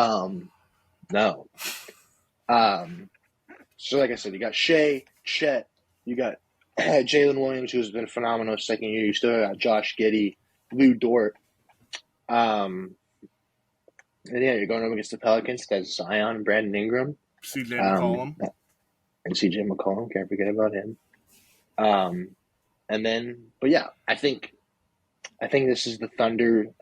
B: No. So like I said, you got Shai, Chet, you got Jalen Williams, who's been phenomenal second year. You still got Josh Giddey, Lou Dort. And yeah, you're going up against the Pelicans. That's Zion and Brandon Ingram,
A: CJ
B: um,
A: McCollum.
B: and CJ McCollum. Can't forget about him. Um, and then, but yeah, I think this is the Thunder.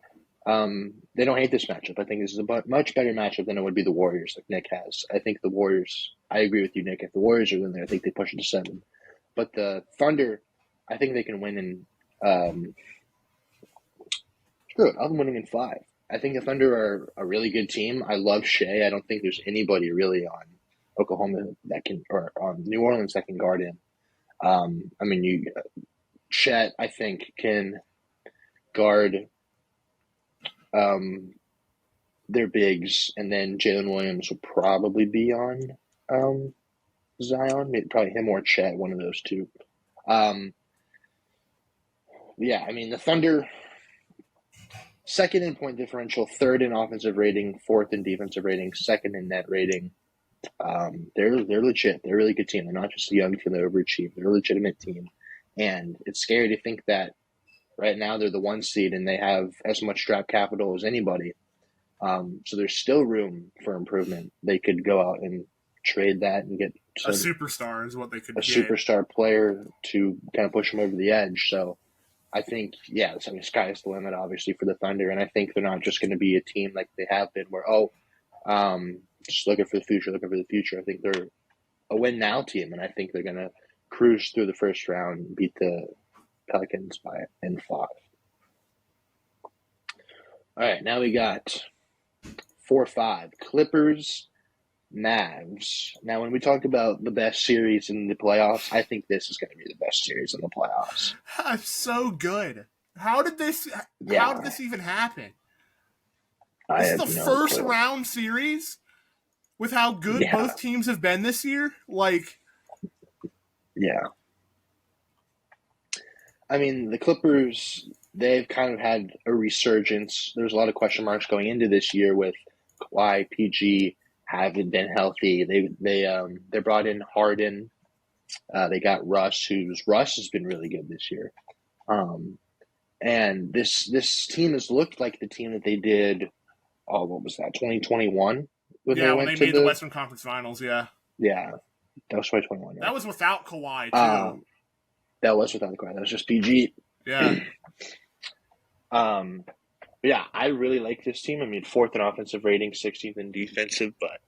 B: They don't hate this matchup. I think this is a much better matchup than it would be the Warriors, like Nick has. I think the Warriors. I agree with you, Nick. If the Warriors are in there, I think they push it to 7. But the Thunder, I think they can win in. Screw it, I'm winning in 5. I think the Thunder are a really good team. I love Shea. I don't think there's anybody really on Oklahoma that can, or on New Orleans that can guard him. I mean, Chet, I think, can guard their bigs, and then Jalen Williams will probably be on Zion, probably him or Chet, one of those two. Yeah, I mean, the Thunder, second in point differential, third in offensive rating, fourth in defensive rating, second in net rating. They're legit. They're a really good team. They're not just a young team that overachieve. They're a legitimate team. And it's scary to think that right now they're the 1 seed and they have as much draft capital as anybody. So there's still room for improvement. They could go out and trade that and get
A: A superstar is what they could
B: a
A: get.
B: superstar player to kind of push them over the edge. So I think, yeah, I mean, sky is the limit, obviously, for the Thunder. And I think they're not just going to be a team like they have been where, just looking for the future. I think they're a win now team, and I think they're going to cruise through the first round and beat the Pelicans in 5. All right, now we got 4-5 Clippers, Mavs. Now, when we talk about the best series in the playoffs, I think this is going to be the best series in the playoffs.
A: That's so good. How did this even happen? This is the first round series with how good both teams have been this year.
B: Yeah. I mean, the Clippers, they've kind of had a resurgence. There's a lot of question marks going into this year with Kawhi, PG haven't been healthy. They brought in Harden. They got Russ has been really good this year. And this team has looked like the team that they did. Oh, what was that? 2021
A: when they made the Western Conference Finals. Yeah,
B: that was 2021. Right?
A: That was without Kawhi too.
B: That was without Kawhi. That was just PG.
A: Yeah.
B: Yeah, I really like this team. I mean, 4th in offensive rating, 16th in defensive. But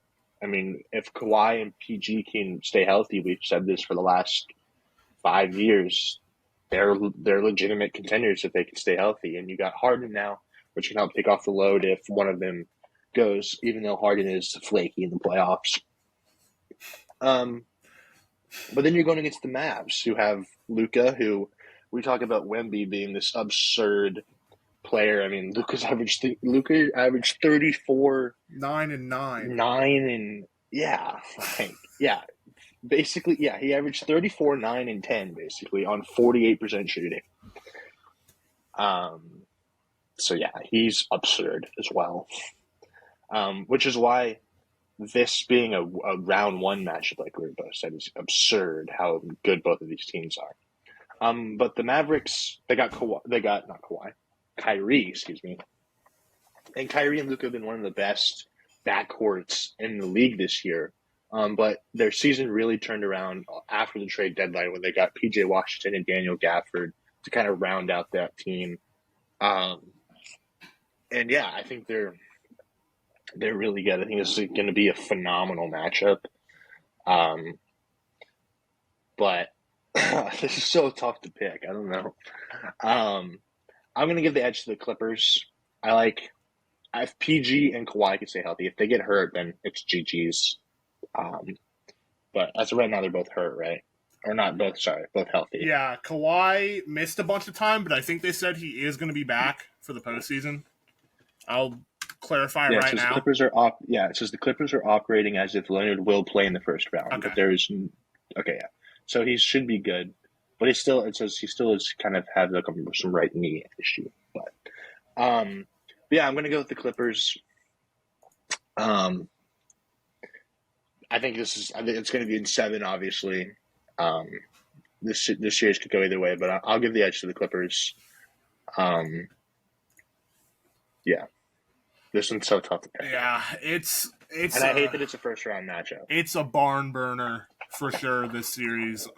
B: I mean, if Kawhi and PG can stay healthy, we've said this for the last 5 years. They're legitimate contenders if they can stay healthy. And you got Harden now, which can help take off the load if one of them goes, even though Harden is flaky in the playoffs. But then you're going against the Mavs, who have Luka, who we talk about Wemby being this absurd player. I mean, Luka averaged 34,
A: 9 and 9,
B: 9 and basically, he averaged 34, 9 and 10 basically on 48% shooting. So yeah, he's absurd as well. Which is why this being a round 1 matchup, like we both said, is absurd how good both of these teams are. But the Mavericks, they got Kyrie, excuse me. And Kyrie and Luka have been one of the best backcourts in the league this year. But their season really turned around after the trade deadline when they got PJ Washington and Daniel Gafford to kind of round out that team. And yeah, I think they're really good. I think this is going to be a phenomenal matchup. But this is so tough to pick. I don't know. I'm going to give the edge to the Clippers. If PG and Kawhi can stay healthy. If they get hurt, then it's GG's. But as of right now, they're both hurt, right? Or not both, sorry, both healthy.
A: Yeah, Kawhi missed a bunch of time, but I think they said he is going to be back for the postseason. I'll clarify right now.
B: It says the Clippers are operating as if Leonard will play in the first round.
A: Okay.
B: But there's so he should be good, but it says he still is kind of have some right knee issue. But I'm gonna go with the Clippers. I think it's gonna be in 7, obviously. This series could go either way, but I'll give the edge to the Clippers. Yeah. This one's so tough to pick.
A: Yeah, it's
B: and I hate that it's a first round matchup.
A: It's a barn burner for sure this series.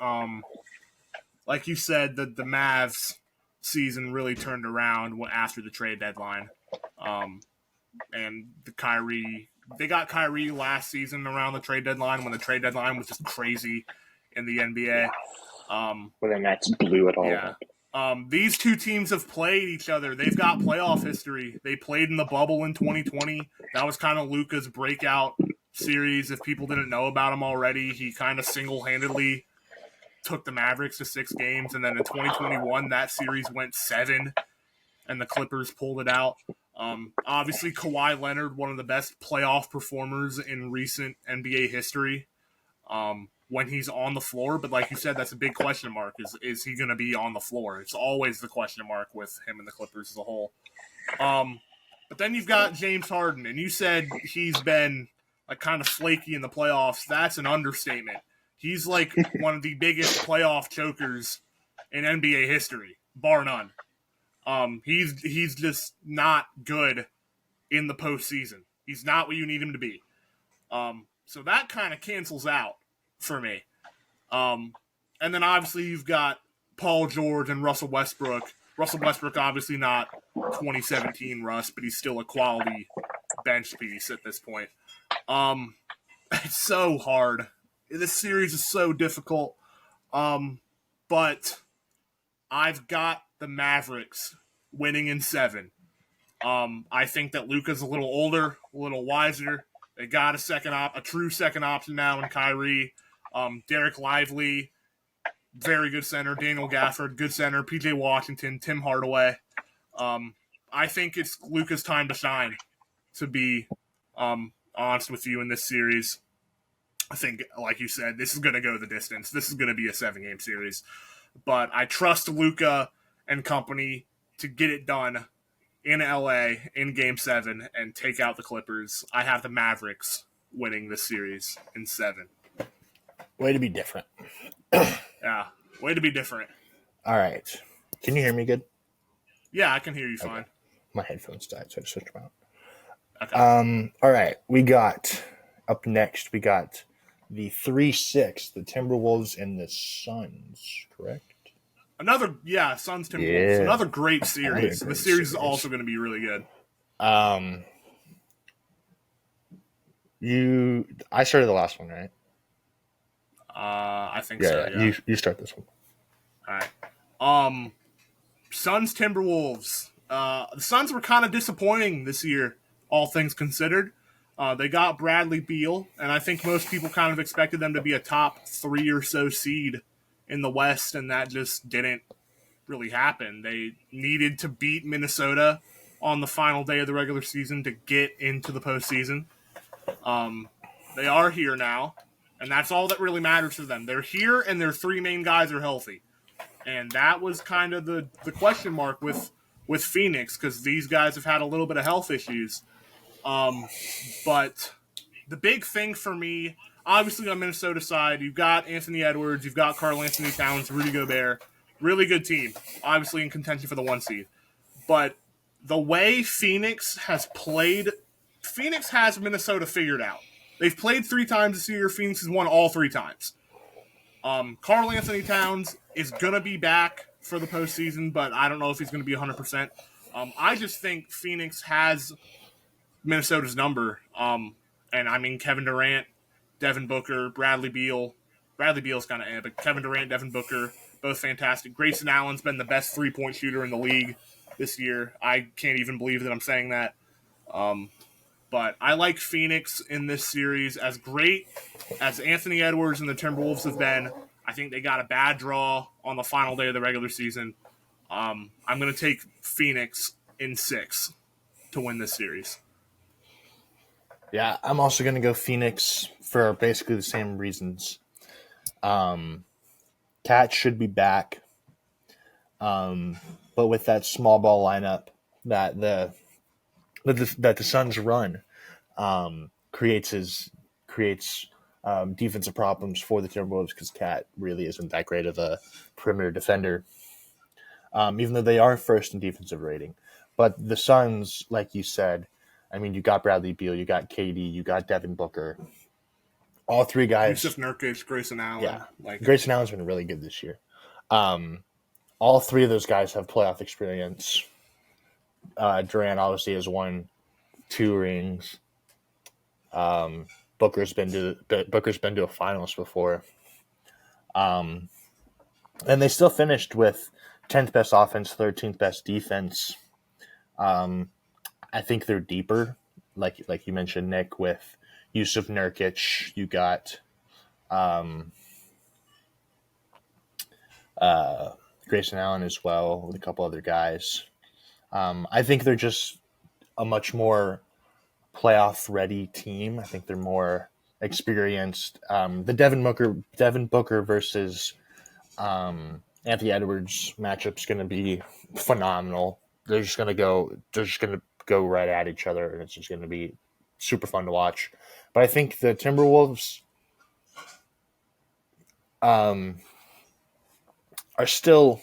A: Like you said, the Mavs season really turned around after the trade deadline. And they got Kyrie last season around the trade deadline when the trade deadline was just crazy in the NBA.
B: When the Nets blew it all up.
A: These two teams have played each other. They've got playoff history. They played in the bubble in 2020. That was kind of Luka's breakout series. If people didn't know about him already, he kind of single-handedly took the Mavericks to 6 games. And then in 2021, that series went 7, and the Clippers pulled it out. Obviously, Kawhi Leonard, one of the best playoff performers in recent NBA history. When he's on the floor, but like you said, that's a big question mark. Is he going to be on the floor? It's always the question mark with him and the Clippers as a whole. But then you've got James Harden, and you said he's been like kind of flaky in the playoffs. That's an understatement. He's like one of the biggest playoff chokers in NBA history, bar none. He's just not good in the postseason. He's not what you need him to be. So that kind of cancels out for me. And then obviously you've got Paul George and Russell Westbrook. Russell Westbrook obviously not 2017 Russ, but he's still a quality bench piece at this point. It's so hard. This series is so difficult. But I've got the Mavericks winning in 7. I think that Luka's a little older, a little wiser. They got a true second option now in Kyrie. Derek Lively, very good center. Daniel Gafford, good center. PJ Washington, Tim Hardaway. I think it's Luka's time to shine, to be honest with you, in this series. I think, like you said, this is going to go the distance. This is going to be a 7-game series. But I trust Luka and company to get it done in LA in Game 7 and take out the Clippers. I have the Mavericks winning this series in 7.
C: Way to be different.
A: Yeah, way to be different.
C: All right. Can you hear me good?
A: Yeah, I can hear you fine.
C: My headphones died, so I just switched them out.
A: Okay.
C: All right. We got, up next, we got the 3-6, the Timberwolves and the Suns, correct?
A: Suns Timberwolves.
C: Yeah.
A: Another great series. The series is also going to be really good.
C: I started the last one, right?
A: I think so. Yeah.
C: You start this one.
A: All right. Suns Timberwolves. The Suns were kind of disappointing this year, all things considered. They got Bradley Beal, and I think most people kind of expected them to be a top 3 or so seed in the West, and that just didn't really happen. They needed to beat Minnesota on the final day of the regular season to get into the postseason. They are here now, and that's all that really matters to them. They're here, and their 3 main guys are healthy. And that was kind of the question mark with Phoenix, because these guys have had a little bit of health issues. But the big thing for me, obviously on Minnesota side, you've got Anthony Edwards, you've got Karl-Anthony Towns, Rudy Gobert. Really good team, obviously in contention for the 1 seed. But the way Phoenix has played, Phoenix has Minnesota figured out. They've played 3 times this year. Phoenix has won all 3 times. Karl-Anthony Towns is going to be back for the postseason, but I don't know if he's going to be 100%. I just think Phoenix has Minnesota's number. And I mean, Kevin Durant, Devin Booker, Bradley Beal. Bradley Beal's kind of but Kevin Durant, Devin Booker, both fantastic. Grayson Allen's been the best 3-point shooter in the league this year. I can't even believe that I'm saying that. But I like Phoenix in this series. As great as Anthony Edwards and the Timberwolves have been, I think they got a bad draw on the final day of the regular season. I'm going to take Phoenix in 6 to win this series.
C: Yeah, I'm also going to go Phoenix for basically the same reasons. Cat should be back. But with that small ball lineup that the Suns run, creates defensive problems for the Timberwolves, because Cat really isn't that great of a perimeter defender, even though they are first in defensive rating. But the Suns, like you said, I mean, you got Bradley Beal, you got KD, you got Devin Booker. All three guys.
A: Yusuf Nurkic, Grayson Allen.
C: Yeah. Grayson Allen's been really good this year. All three of those guys have playoff experience. Durant obviously has won 2 rings. Booker's been to a finals before. And they still finished with 10th best offense, 13th best defense. I think they're deeper, like you mentioned, Nick, with Yusuf Nurkic. You got Grayson Allen as well, with a couple other guys. I think they're just a much more playoff-ready team. I think they're more experienced. The Devin Booker versus Anthony Edwards matchup is going to be phenomenal. They're just going to go right at each other, and it's just going to be super fun to watch. But I think the Timberwolves are still.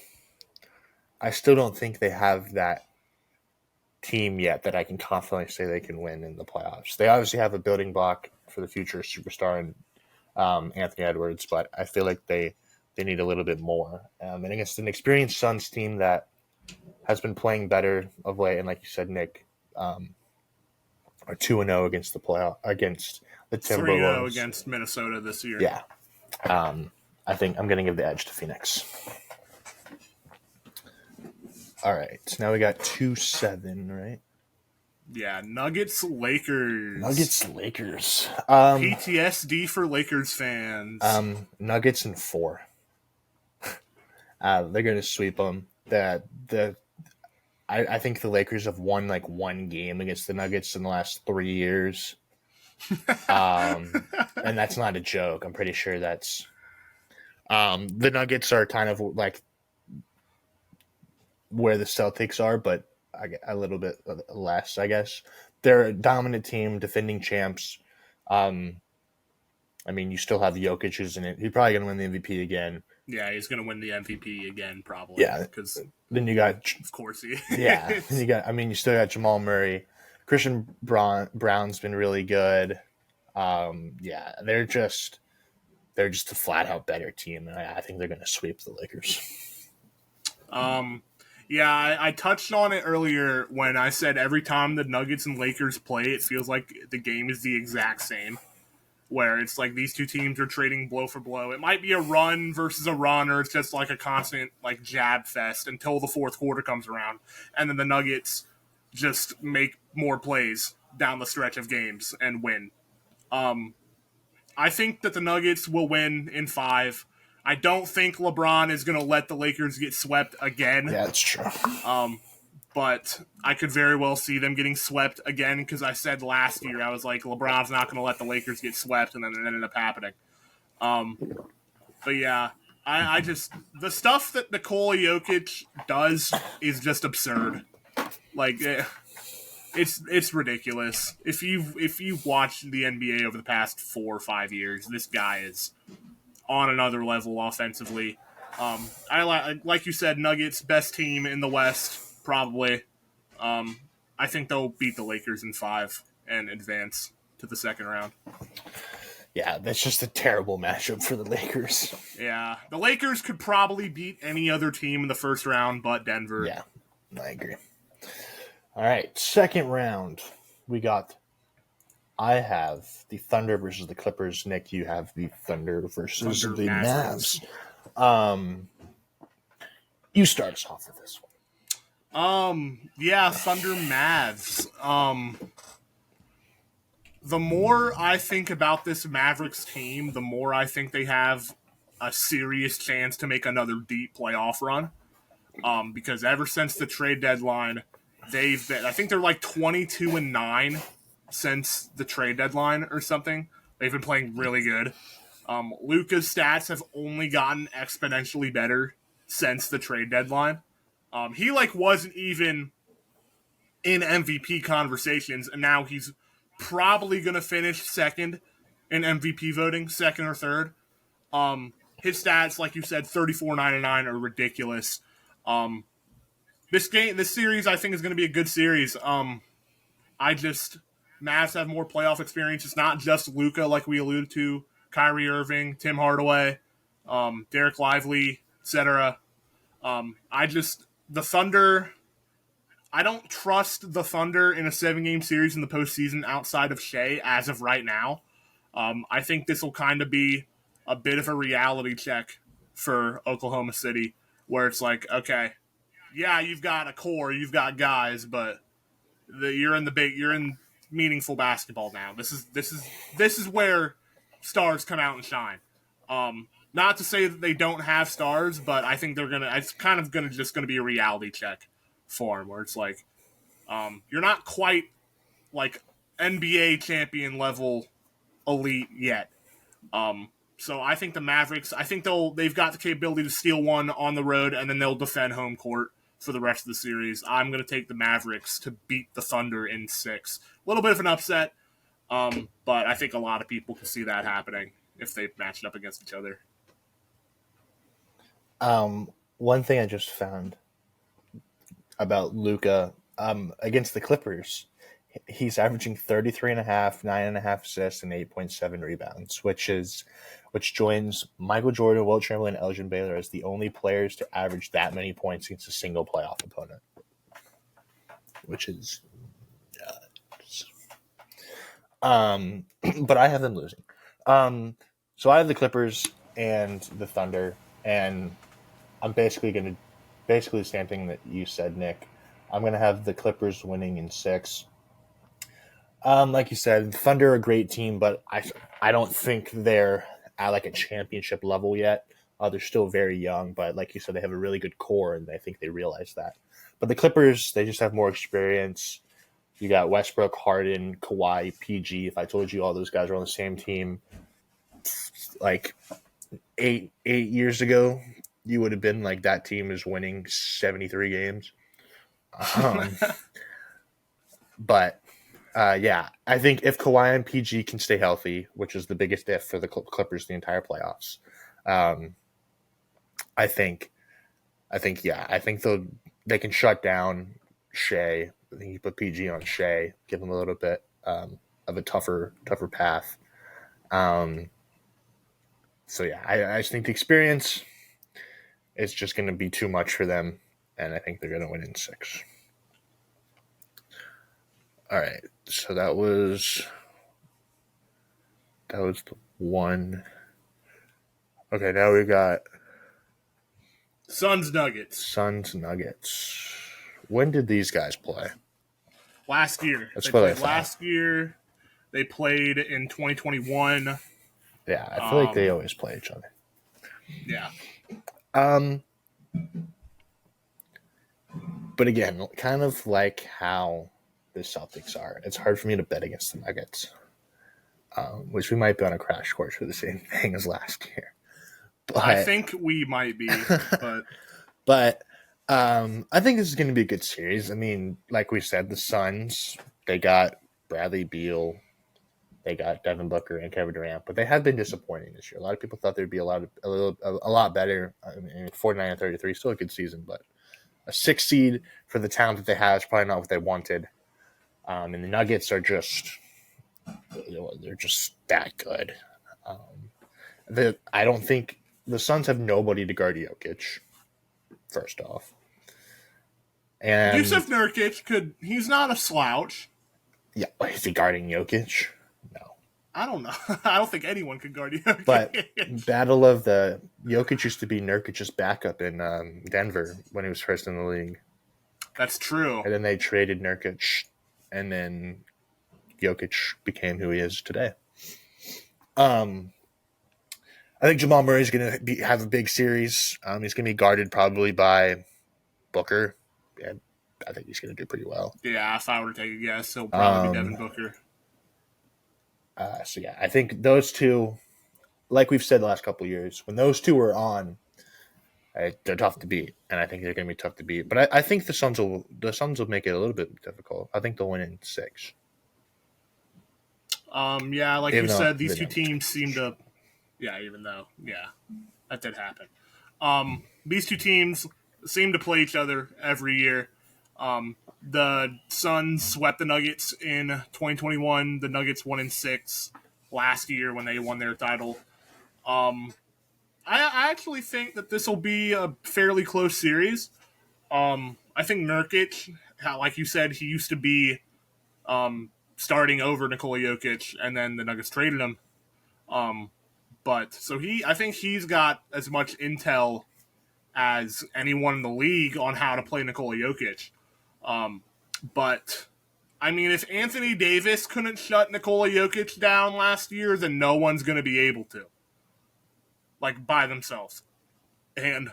C: I still don't think they have that team yet that I can confidently say they can win in the playoffs. They obviously have a building block for the future superstar in Anthony Edwards, but I feel like they need a little bit more. And against an experienced Suns team that has been playing better of late, and like you said, Nick, are 2-0 against the Timberwolves.
A: 3-0 against Minnesota this year.
C: Yeah. I think I'm going to give the edge to Phoenix. All right. So now we got 2-7, right?
A: Yeah, Nuggets, Lakers. PTSD for Lakers fans.
C: Nuggets in 4. They're going to sweep them. I think the Lakers have won like 1 game against the Nuggets in the last 3 years. And that's not a joke. I'm pretty sure that's the Nuggets are kind of like where the Celtics are, but a little bit less, I guess. They're a dominant team, defending champs. I mean, you still have Jokic who's in it. He's probably going to win the MVP again.
A: Yeah, he's going to win the MVP again, probably.
C: Yeah,
A: because
C: then you got,
A: of course, he.
C: Yeah, you still got Jamal Murray. Christian Brown's been really good. Yeah, they're just a flat out better team, and I think they're going to sweep the Lakers.
A: Yeah, I touched on it earlier when I said every time the Nuggets and Lakers play, it feels like the game is the exact same. Where it's like these two teams are trading blow for blow. It might be a run versus a run, or it's just like a constant like jab fest until the fourth quarter comes around. And then the Nuggets just make more plays down the stretch of games and win. I think that the Nuggets will win in 5. I don't think LeBron is going to let the Lakers get swept again.
C: Yeah, that's true.
A: But I could very well see them getting swept again because I said last year, I was like, LeBron's not going to let the Lakers get swept, and then it ended up happening. But yeah, I just – the stuff that Nikola Jokic does is just absurd. Like, it's ridiculous. If you've watched the NBA over the past 4 or 5 years, this guy is on another level offensively. Like you said, Nuggets, best team in the West. Probably. I think they'll beat the Lakers in 5 and advance to the second round.
C: Yeah, that's just a terrible matchup for the Lakers.
A: Yeah, the Lakers could probably beat any other team in the first round but Denver.
C: Yeah, I agree. All right, second round. I have the Thunder versus the Clippers. Nick, you have the Thunder versus the Mavs. You start us off with this one.
A: Yeah, Thunder Mavs. The more I think about this Mavericks team, the more I think they have a serious chance to make another deep playoff run. Because ever since the trade deadline, I think they're like 22-9 since the trade deadline or something. They've been playing really good. Luka's stats have only gotten exponentially better since the trade deadline. He wasn't even in MVP conversations, and now he's probably going to finish second in MVP voting, second or third. His stats, like you said, 34-9-9 are ridiculous. This series, I think, is going to be a good series. Mavs have more playoff experience. It's not just Luka, like we alluded to, Kyrie Irving, Tim Hardaway, Derek Lively, etc. The Thunder. I don't trust the Thunder in a 7-game series in the postseason outside of Shea as of right now. I think this will kind of be a bit of a reality check for Oklahoma City, where it's like, okay, yeah, you've got a core, you've got guys, but you're in meaningful basketball now. This is where stars come out and shine. Not to say that they don't have stars, but I think it's kind of gonna be a reality check for them, where it's like, you're not quite like NBA champion level elite yet. So I think the Mavericks, they've got the capability to steal one on the road, and then they'll defend home court for the rest of the series. I'm going to take the Mavericks to beat the Thunder in 6. A little bit of an upset, but I think a lot of people can see that happening if they match up against each other.
C: One thing I just found about Luka against the Clippers, he's averaging 33.5, 9.5 assists, and 8.7 rebounds, which joins Michael Jordan, Wilt Chamberlain, and Elgin Baylor as the only players to average that many points against a single playoff opponent, which is but I have them losing. So I have the Clippers and the Thunder, and I'm basically the same thing that you said, Nick. I'm going to have the Clippers winning in 6. Like you said, Thunder are a great team, but I don't think they're at like a championship level yet. They're still very young, but like you said, they have a really good core, and I think they realize that. But the Clippers, they just have more experience. You got Westbrook, Harden, Kawhi, PG. If I told you all those guys are on the same team like eight years ago, you would have been like, that team is winning 73 games. But yeah, I think if Kawhi and PG can stay healthy, which is the biggest if for the Clippers the entire playoffs, I think they can shut down Shea. I think you put PG on Shea, give him a little bit of a tougher path. So yeah, I just think the experience is just going to be too much for them, and I think they're going to win in 6. All right, so that was the one. Okay, now we got
A: Suns Nuggets.
C: When did these guys play?
A: Last year. Last year. They played in 2021.
C: Yeah, I feel like they always play each other.
A: Yeah.
C: But again, kind of like how the Celtics are, it's hard for me to bet against the Nuggets, which we might be on a crash course for the same thing as last year. But,
A: I think we might be,
C: but I think this is going to be a good series. I mean, like we said, the Suns, they got Bradley Beal, they got Devin Booker and Kevin Durant, but they have been disappointing this year. A lot of people thought they'd be a lot better. I mean, 49-33, still a good season, but a 6 seed for the talent that they have is probably not what they wanted. And the Nuggets are just that good. I don't think the Suns have nobody to guard Jokic, first off. And
A: Yusuf Nurkic he's not a slouch.
C: Yeah, is he guarding Jokic? No.
A: I don't know. I don't think anyone could guard Jokic.
C: But battle of the Jokic used to be Nurkic's backup in Denver when he was first in the league.
A: That's true.
C: And then they traded Nurkic, and then Jokic became who he is today. I think Jamal Murray is going to have a big series. He's going to be guarded probably by Booker, and I think he's going to do pretty well.
A: Yeah, if I were to take a guess, he'll probably be Devin Booker.
C: So yeah, I think those two, like we've said the last couple of years, when those two are on, they're tough to beat, and I think they're going to be tough to beat. But I think the Suns will make it a little bit difficult. I think they'll win in 6.
A: Yeah, like you said, these two teams seem to. Yeah, even though, that did happen. These two teams seem to play each other every year. The Suns swept the Nuggets in 2021. The Nuggets 1-6 last year when they won their title. I actually think that this will be a fairly close series. I think Nurkic, like you said, he used to be starting over Nikola Jokic, and then the Nuggets traded him. But so I think he's got as much intel as anyone in the league on how to play Nikola Jokic. But I mean, if Anthony Davis couldn't shut Nikola Jokic down last year, then no one's going to be able to, like by themselves. And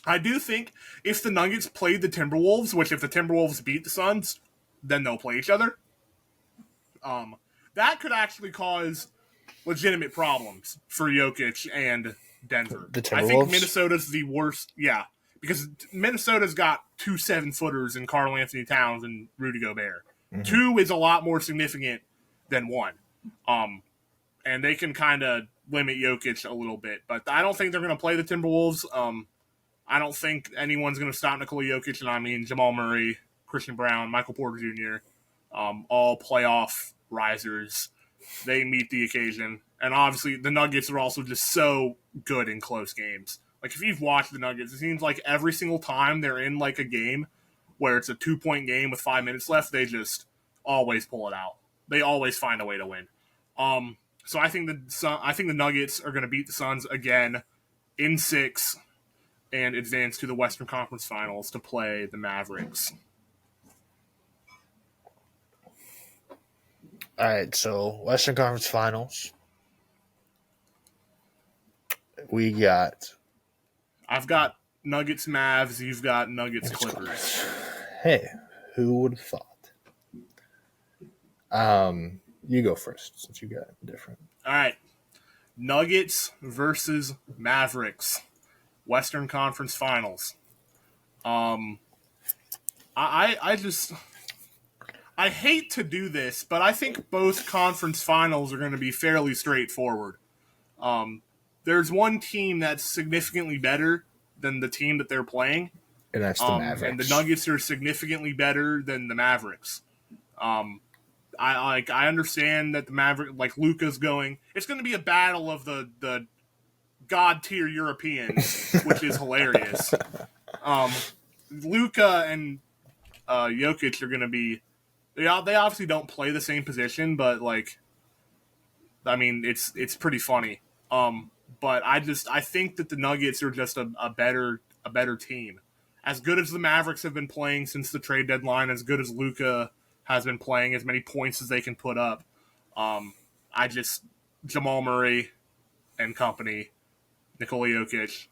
A: I do think if the Nuggets played the Timberwolves, which if the Timberwolves beat the Suns, then they'll play each other. That could actually cause legitimate problems for Jokic and Denver.
C: The Timberwolves?
A: I think Minnesota's the worst. Yeah, because Minnesota's got 2 7-footers in Karl Anthony Towns and Rudy Gobert. Mm-hmm. 2 is a lot more significant than 1. And they can kind of limit Jokic a little bit. But I don't think they're going to play the Timberwolves. I don't think anyone's going to stop Nikola Jokic, and I mean Jamal Murray, Christian Brown, Michael Porter Jr., all playoff risers. They meet the occasion. And obviously, the Nuggets are also just so good in close games. Like, if you've watched the Nuggets, it seems like every single time they're in, like, a game where it's a 2-point game with 5 minutes left, they just always pull it out. They always find a way to win. So I think the Nuggets are going to beat the Suns again in 6 and advance to the Western Conference Finals to play the Mavericks.
C: All right, so Western Conference Finals.
A: I've got Nuggets Mavs, you've got Nuggets Clippers.
C: Hey, who would have thought? You go first since you got different.
A: All right. Nuggets versus Mavericks. Western Conference Finals. I hate to do this, but I think both conference finals are going to be fairly straightforward. There's one team that's significantly better than the team that they're playing,
C: and that's the Mavericks.
A: And the Nuggets are significantly better than the Mavericks. I understand that the Maverick, like Luka's going. It's going to be a battle of the god tier Europeans, which is hilarious. Luka and Jokic are going to be. They obviously don't play the same position, but like, I mean, it's pretty funny. But I think that the Nuggets are just a better team. As good as the Mavericks have been playing since the trade deadline, as good as Luka has been playing, as many points as they can put up. Jamal Murray and company, Nikola Jokic,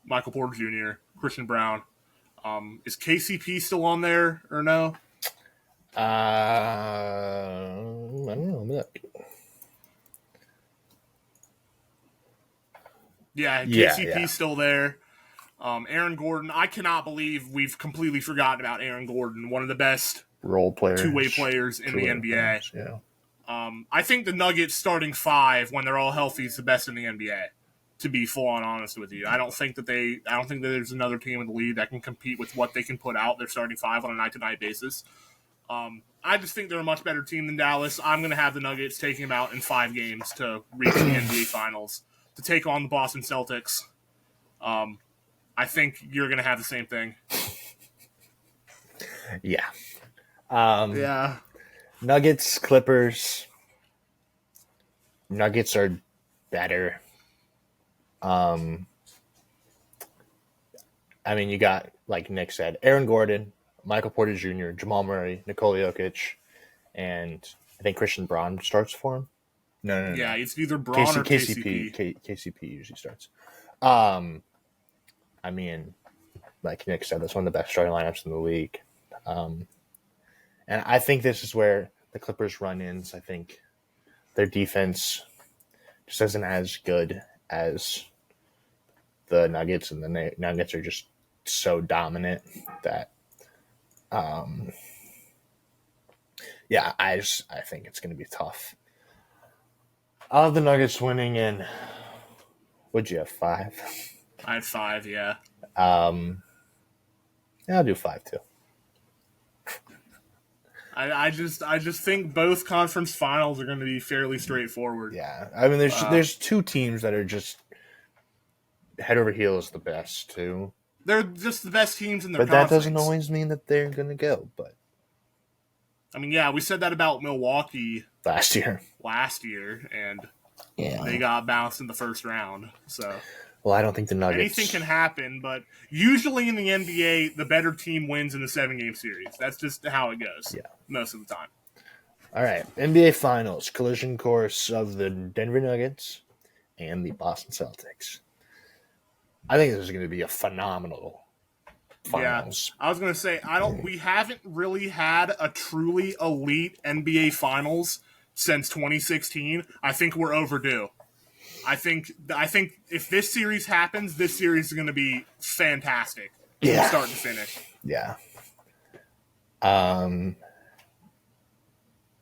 A: Michael Porter Jr., Christian Brown. Is KCP still on there or no?
C: I don't know.
A: Yeah, KCP's still there. Aaron Gordon. I cannot believe we've completely forgotten about Aaron Gordon, one of the best
C: role players,
A: two-way players in the NBA.
C: Players, yeah.
A: I think the Nuggets starting 5 when they're all healthy is the best in the NBA. To be full on honest with you, I don't think that there's another team in the league that can compete with what they can put out. They're starting 5 on a night-to-night basis. I just think they're a much better team than Dallas. I'm going to have the Nuggets taking them out in 5 games to reach the NBA Finals to take on the Boston Celtics. I think you're going to have the same thing.
C: Yeah.
A: Yeah.
C: Nuggets, Clippers. Nuggets are better. I mean, you got, like Nick said, Aaron Gordon, Michael Porter Jr., Jamal Murray, Nikola Jokic, and I think Christian Braun starts for him. No.
A: Yeah, it's either Braun or KCP.
C: KCP usually starts. I mean, like Nick said, that's one of the best starting lineups in the league. And I think this is where the Clippers run ins. I think their defense just isn't as good as the Nuggets, and the Nuggets are just so dominant that, I think it's going to be tough. I'll have the Nuggets winning in, what'd you have, 5?
A: I had 5, yeah.
C: Yeah, I'll do 5 too.
A: I just think both conference finals are going to be fairly straightforward.
C: Yeah, I mean, there's two teams that are just head over heels the best too.
A: They're just the best teams in their
C: But that
A: conference.
C: doesn't always mean that they're going to go. But
A: I mean, yeah, we said that about Milwaukee
C: last year,
A: and
C: yeah,
A: they got bounced in the first round. So
C: well, I don't think the Nuggets.
A: anything can happen, but usually in the NBA, the better team wins in the 7-game series. That's just how it goes.
C: Yeah,
A: most of the time.
C: All right, NBA Finals collision course of the Denver Nuggets and the Boston Celtics. I think this is going to be a phenomenal finals.
A: Yeah, I was going to say we haven't really had a truly elite NBA Finals since 2016. I think we're overdue. I think if this series happens, this series is going to be fantastic from start to finish.
C: Yeah.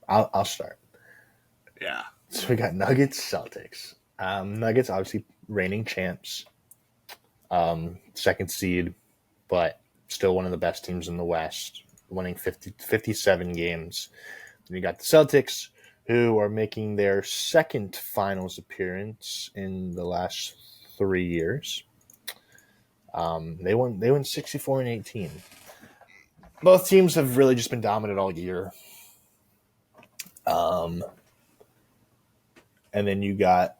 C: I'll start.
A: Yeah.
C: So we got Nuggets, Celtics. Nuggets obviously reigning champs. Second seed, but still one of the best teams in the West, winning 57 games. Then you got the Celtics, who are making their second finals appearance in the last 3 years. They won 64 and 18. Both teams have really just been dominant all year. And then you got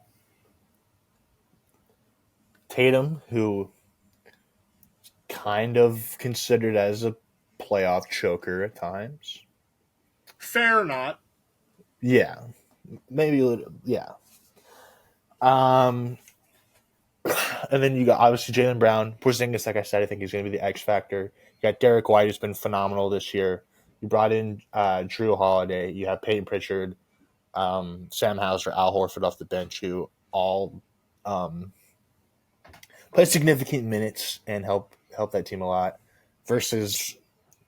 C: Tatum, who kind of considered as a playoff choker at times.
A: Fair or not.
C: Yeah. Maybe a little, yeah. And then you got, obviously, Jaylen Brown. Porzingis, like I said, I think he's going to be the X factor. You got Derek White, who's been phenomenal this year. You brought in Drew Holiday. You have Peyton Pritchard, Sam Hauser, Al Horford off the bench, who all play significant minutes and help that team a lot. Versus,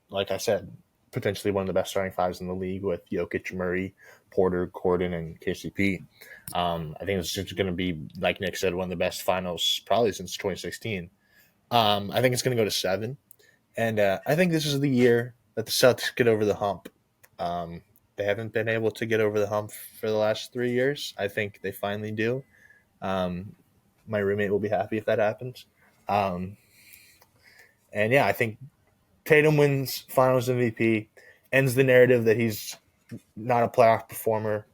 C: like I said, potentially one of the best starting fives in the league with Jokic, Murray, Porter, Gordon, and KCP. I think it's just going to be, like Nick said, one of the best finals probably since 2016. I think it's going to go to 7. And I think this is the year that the Celtics get over the hump. They haven't been able to get over the hump for the last 3 years. I think they finally do. My roommate will be happy if that happens. And yeah, I think Tatum wins Finals MVP, ends the narrative that he's not a playoff performer,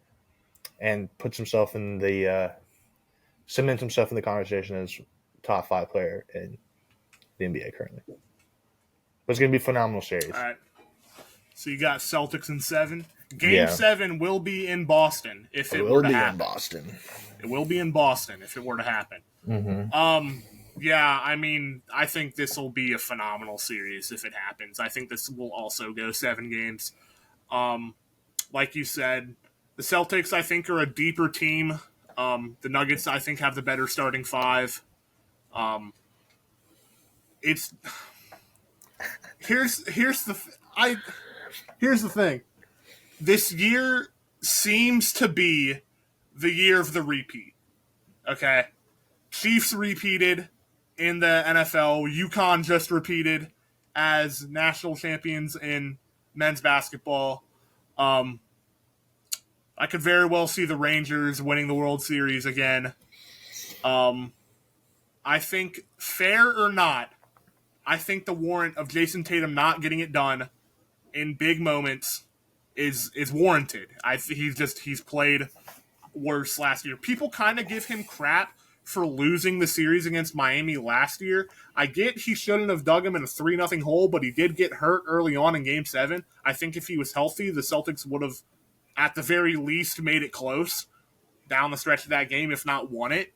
C: and puts himself in the cements himself in the conversation as top 5 player in the NBA currently. But it's going to be a phenomenal series.
A: All right. So you got Celtics in 7. Game 7 will be in Boston if it were to happen. It will be in Boston if it were to happen.
C: Mm-hmm.
A: Yeah, I mean, I think this will be a phenomenal series if it happens. I think this will also go 7 games. Like you said, the Celtics, I think, are a deeper team. The Nuggets, I think, have the better starting 5. Here's the thing. This year seems to be the year of the repeat. Okay? Chiefs repeated in the NFL. UConn just repeated as national champions in men's basketball. I could very well see the Rangers winning the World Series again. I think, fair or not, I think the warrant of Jason Tatum not getting it done in big moments is warranted. He's played worse last year. People kind of give him crap for losing the series against Miami last year. I get he shouldn't have dug him in a 3-0 hole, but he did get hurt early on in Game 7. I think if he was healthy, the Celtics would have, at the very least, made it close down the stretch of that game, if not won it.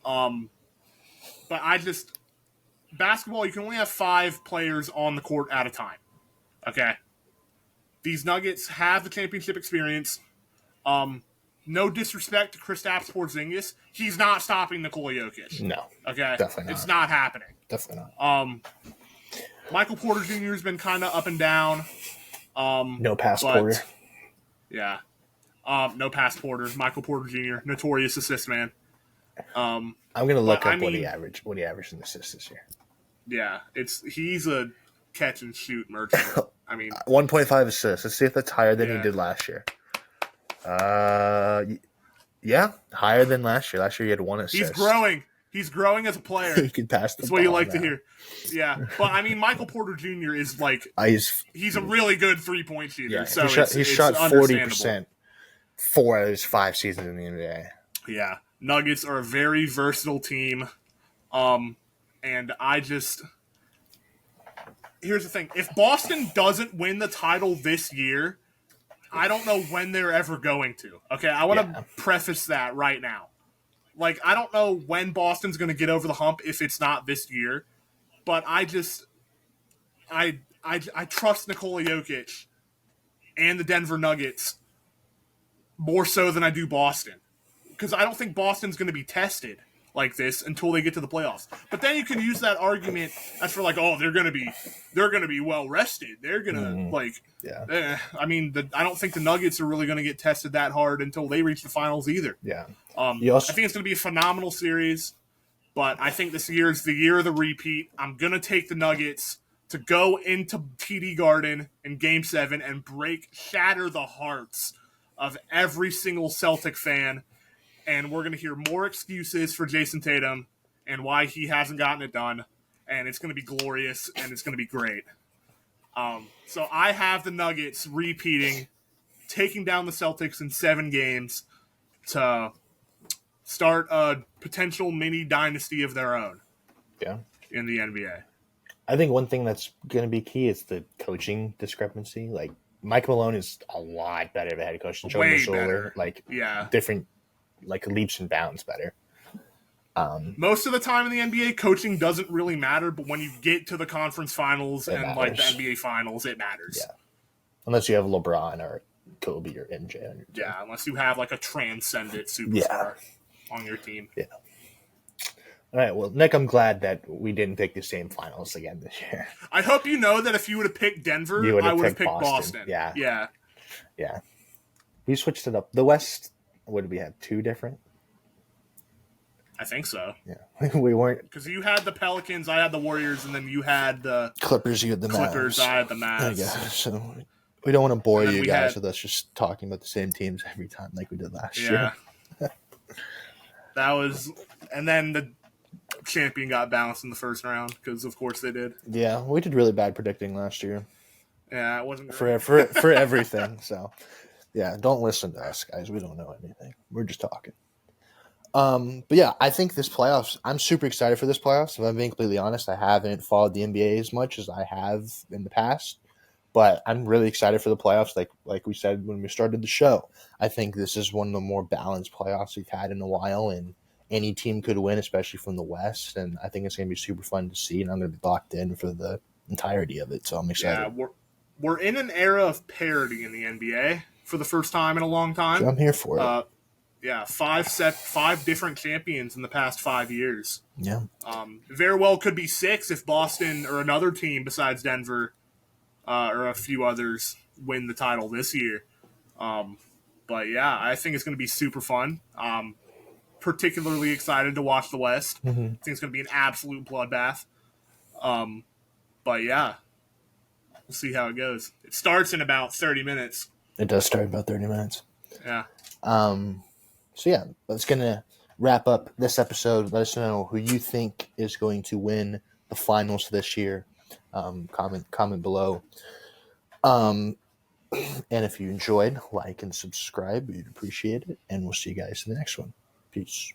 A: But basketball, you can only have 5 players on the court at a time. Okay? These Nuggets have the championship experience. No disrespect to Kristaps Porzingis. He's not stopping Nikola Jokic.
C: No.
A: Okay?
C: Definitely not.
A: It's not happening.
C: Definitely not.
A: Michael Porter Jr. has been kind of up and down.
C: No pass Porter.
A: Yeah. No pass Porter. Michael Porter Jr., notorious assist man.
C: I'm going to look up what he averaged in assists this year.
A: Yeah, he's a catch and shoot merchant. I mean,
C: 1.5 assists. Let's see if that's higher than he
A: Yeah.
C: did last year. Yeah, higher than last year. Last year he had 1 assist.
A: he's growing. He's growing as a player.
C: He can pass the
A: That's
C: ball.
A: what you like to
C: now.
A: hear. Yeah, but I mean, Michael Porter Jr. is like
C: He's
A: a really good 3-point shooter.
C: yeah.
A: So
C: he shot
A: understandable.
C: 40% 4 of his 5 seasons in the NBA.
A: Yeah, Nuggets are a very versatile team, and here's the thing: if Boston doesn't win the title this year, I don't know when they're ever going to. Okay, I want to preface that right now. Like, I don't know when Boston's going to get over the hump if it's not this year, but I trust Nikola Jokic and the Denver Nuggets more so than I do Boston. Because I don't think Boston's going to be tested like this until they get to the playoffs. But then you can use that argument as for like, oh, they're going to be well rested. They're going to I mean, I don't think the Nuggets are really going to get tested that hard until they reach the finals either.
C: Yeah.
A: I think it's going to be a phenomenal series, but I think this year is the year of the repeat. I'm going to take the Nuggets to go into TD Garden in Game 7 and shatter the hearts of every single Celtic fan. And we're going to hear more excuses for Jason Tatum and why he hasn't gotten it done. And it's going to be glorious, and it's going to be great. So I have the Nuggets repeating, taking down the Celtics in 7 games to start a potential mini dynasty of their own in the NBA.
C: I think one thing that's going to be key is the coaching discrepancy. Like, Mike Malone is a lot better of a head coach than Joe
A: Way
C: Mazzulla.
A: better.
C: Like,
A: Yeah.
C: different, like, leaps and bounds better.
A: Most of the time in the NBA, coaching doesn't really matter, but when you get to the conference finals and like the NBA finals, it matters.
C: Yeah. Unless you have LeBron or Kobe or MJ on your team.
A: Yeah, unless you have like a transcendent superstar on your team.
C: Yeah. All right, well, Nick, I'm glad that we didn't pick the same finals again this year.
A: I hope you know that if you would have picked Denver, I would have picked Boston.
C: Yeah. We switched it up. The West, what did we have? 2 different?
A: I think so.
C: Yeah. We weren't.
A: Because you had the Pelicans, I had the Warriors, and then you had the
C: Clippers, you had the
A: Clippers,
C: Mavs.
A: I had the Mavs.
C: Yeah, so we don't want to bore
A: And then
C: you
A: we
C: guys
A: had-
C: with us just talking about the same teams every time like we did last year.
A: That was, and then the champion got bounced in the first round because of course they did.
C: Yeah, we did really bad predicting last year
A: Yeah, it wasn't great.
C: for everything. So, yeah, don't listen to us, guys. We don't know anything. We're just talking. But yeah, I think this playoffs. I'm super excited for this playoffs. If I'm being completely honest, I haven't followed the NBA as much as I have in the past, but I'm really excited for the playoffs. Like we said when we started the show, I think this is one of the more balanced playoffs we've had in a while, and any team could win, especially from the West. And I think it's going to be super fun to see, and I'm going to be locked in for the entirety of it. So I'm excited.
A: Yeah, we're in an era of parity in the NBA for the first time in a long time.
C: I'm here for it.
A: Yeah, 5 different champions in the past 5 years.
C: Yeah.
A: Very well could be 6 if Boston or another team besides Denver or a few others win the title this year. But yeah, I think it's going to be super fun. Particularly excited to watch the West. I think it's going to be an absolute bloodbath. But yeah, we'll see how it goes. It starts in about 30 minutes.
C: It does start in about 30 minutes.
A: Yeah.
C: So yeah, that's going to wrap up this episode. Let us know who you think is going to win the finals this year. Comment below. And if you enjoyed, like and subscribe. We'd appreciate it. And we'll see you guys in the next one. Peace.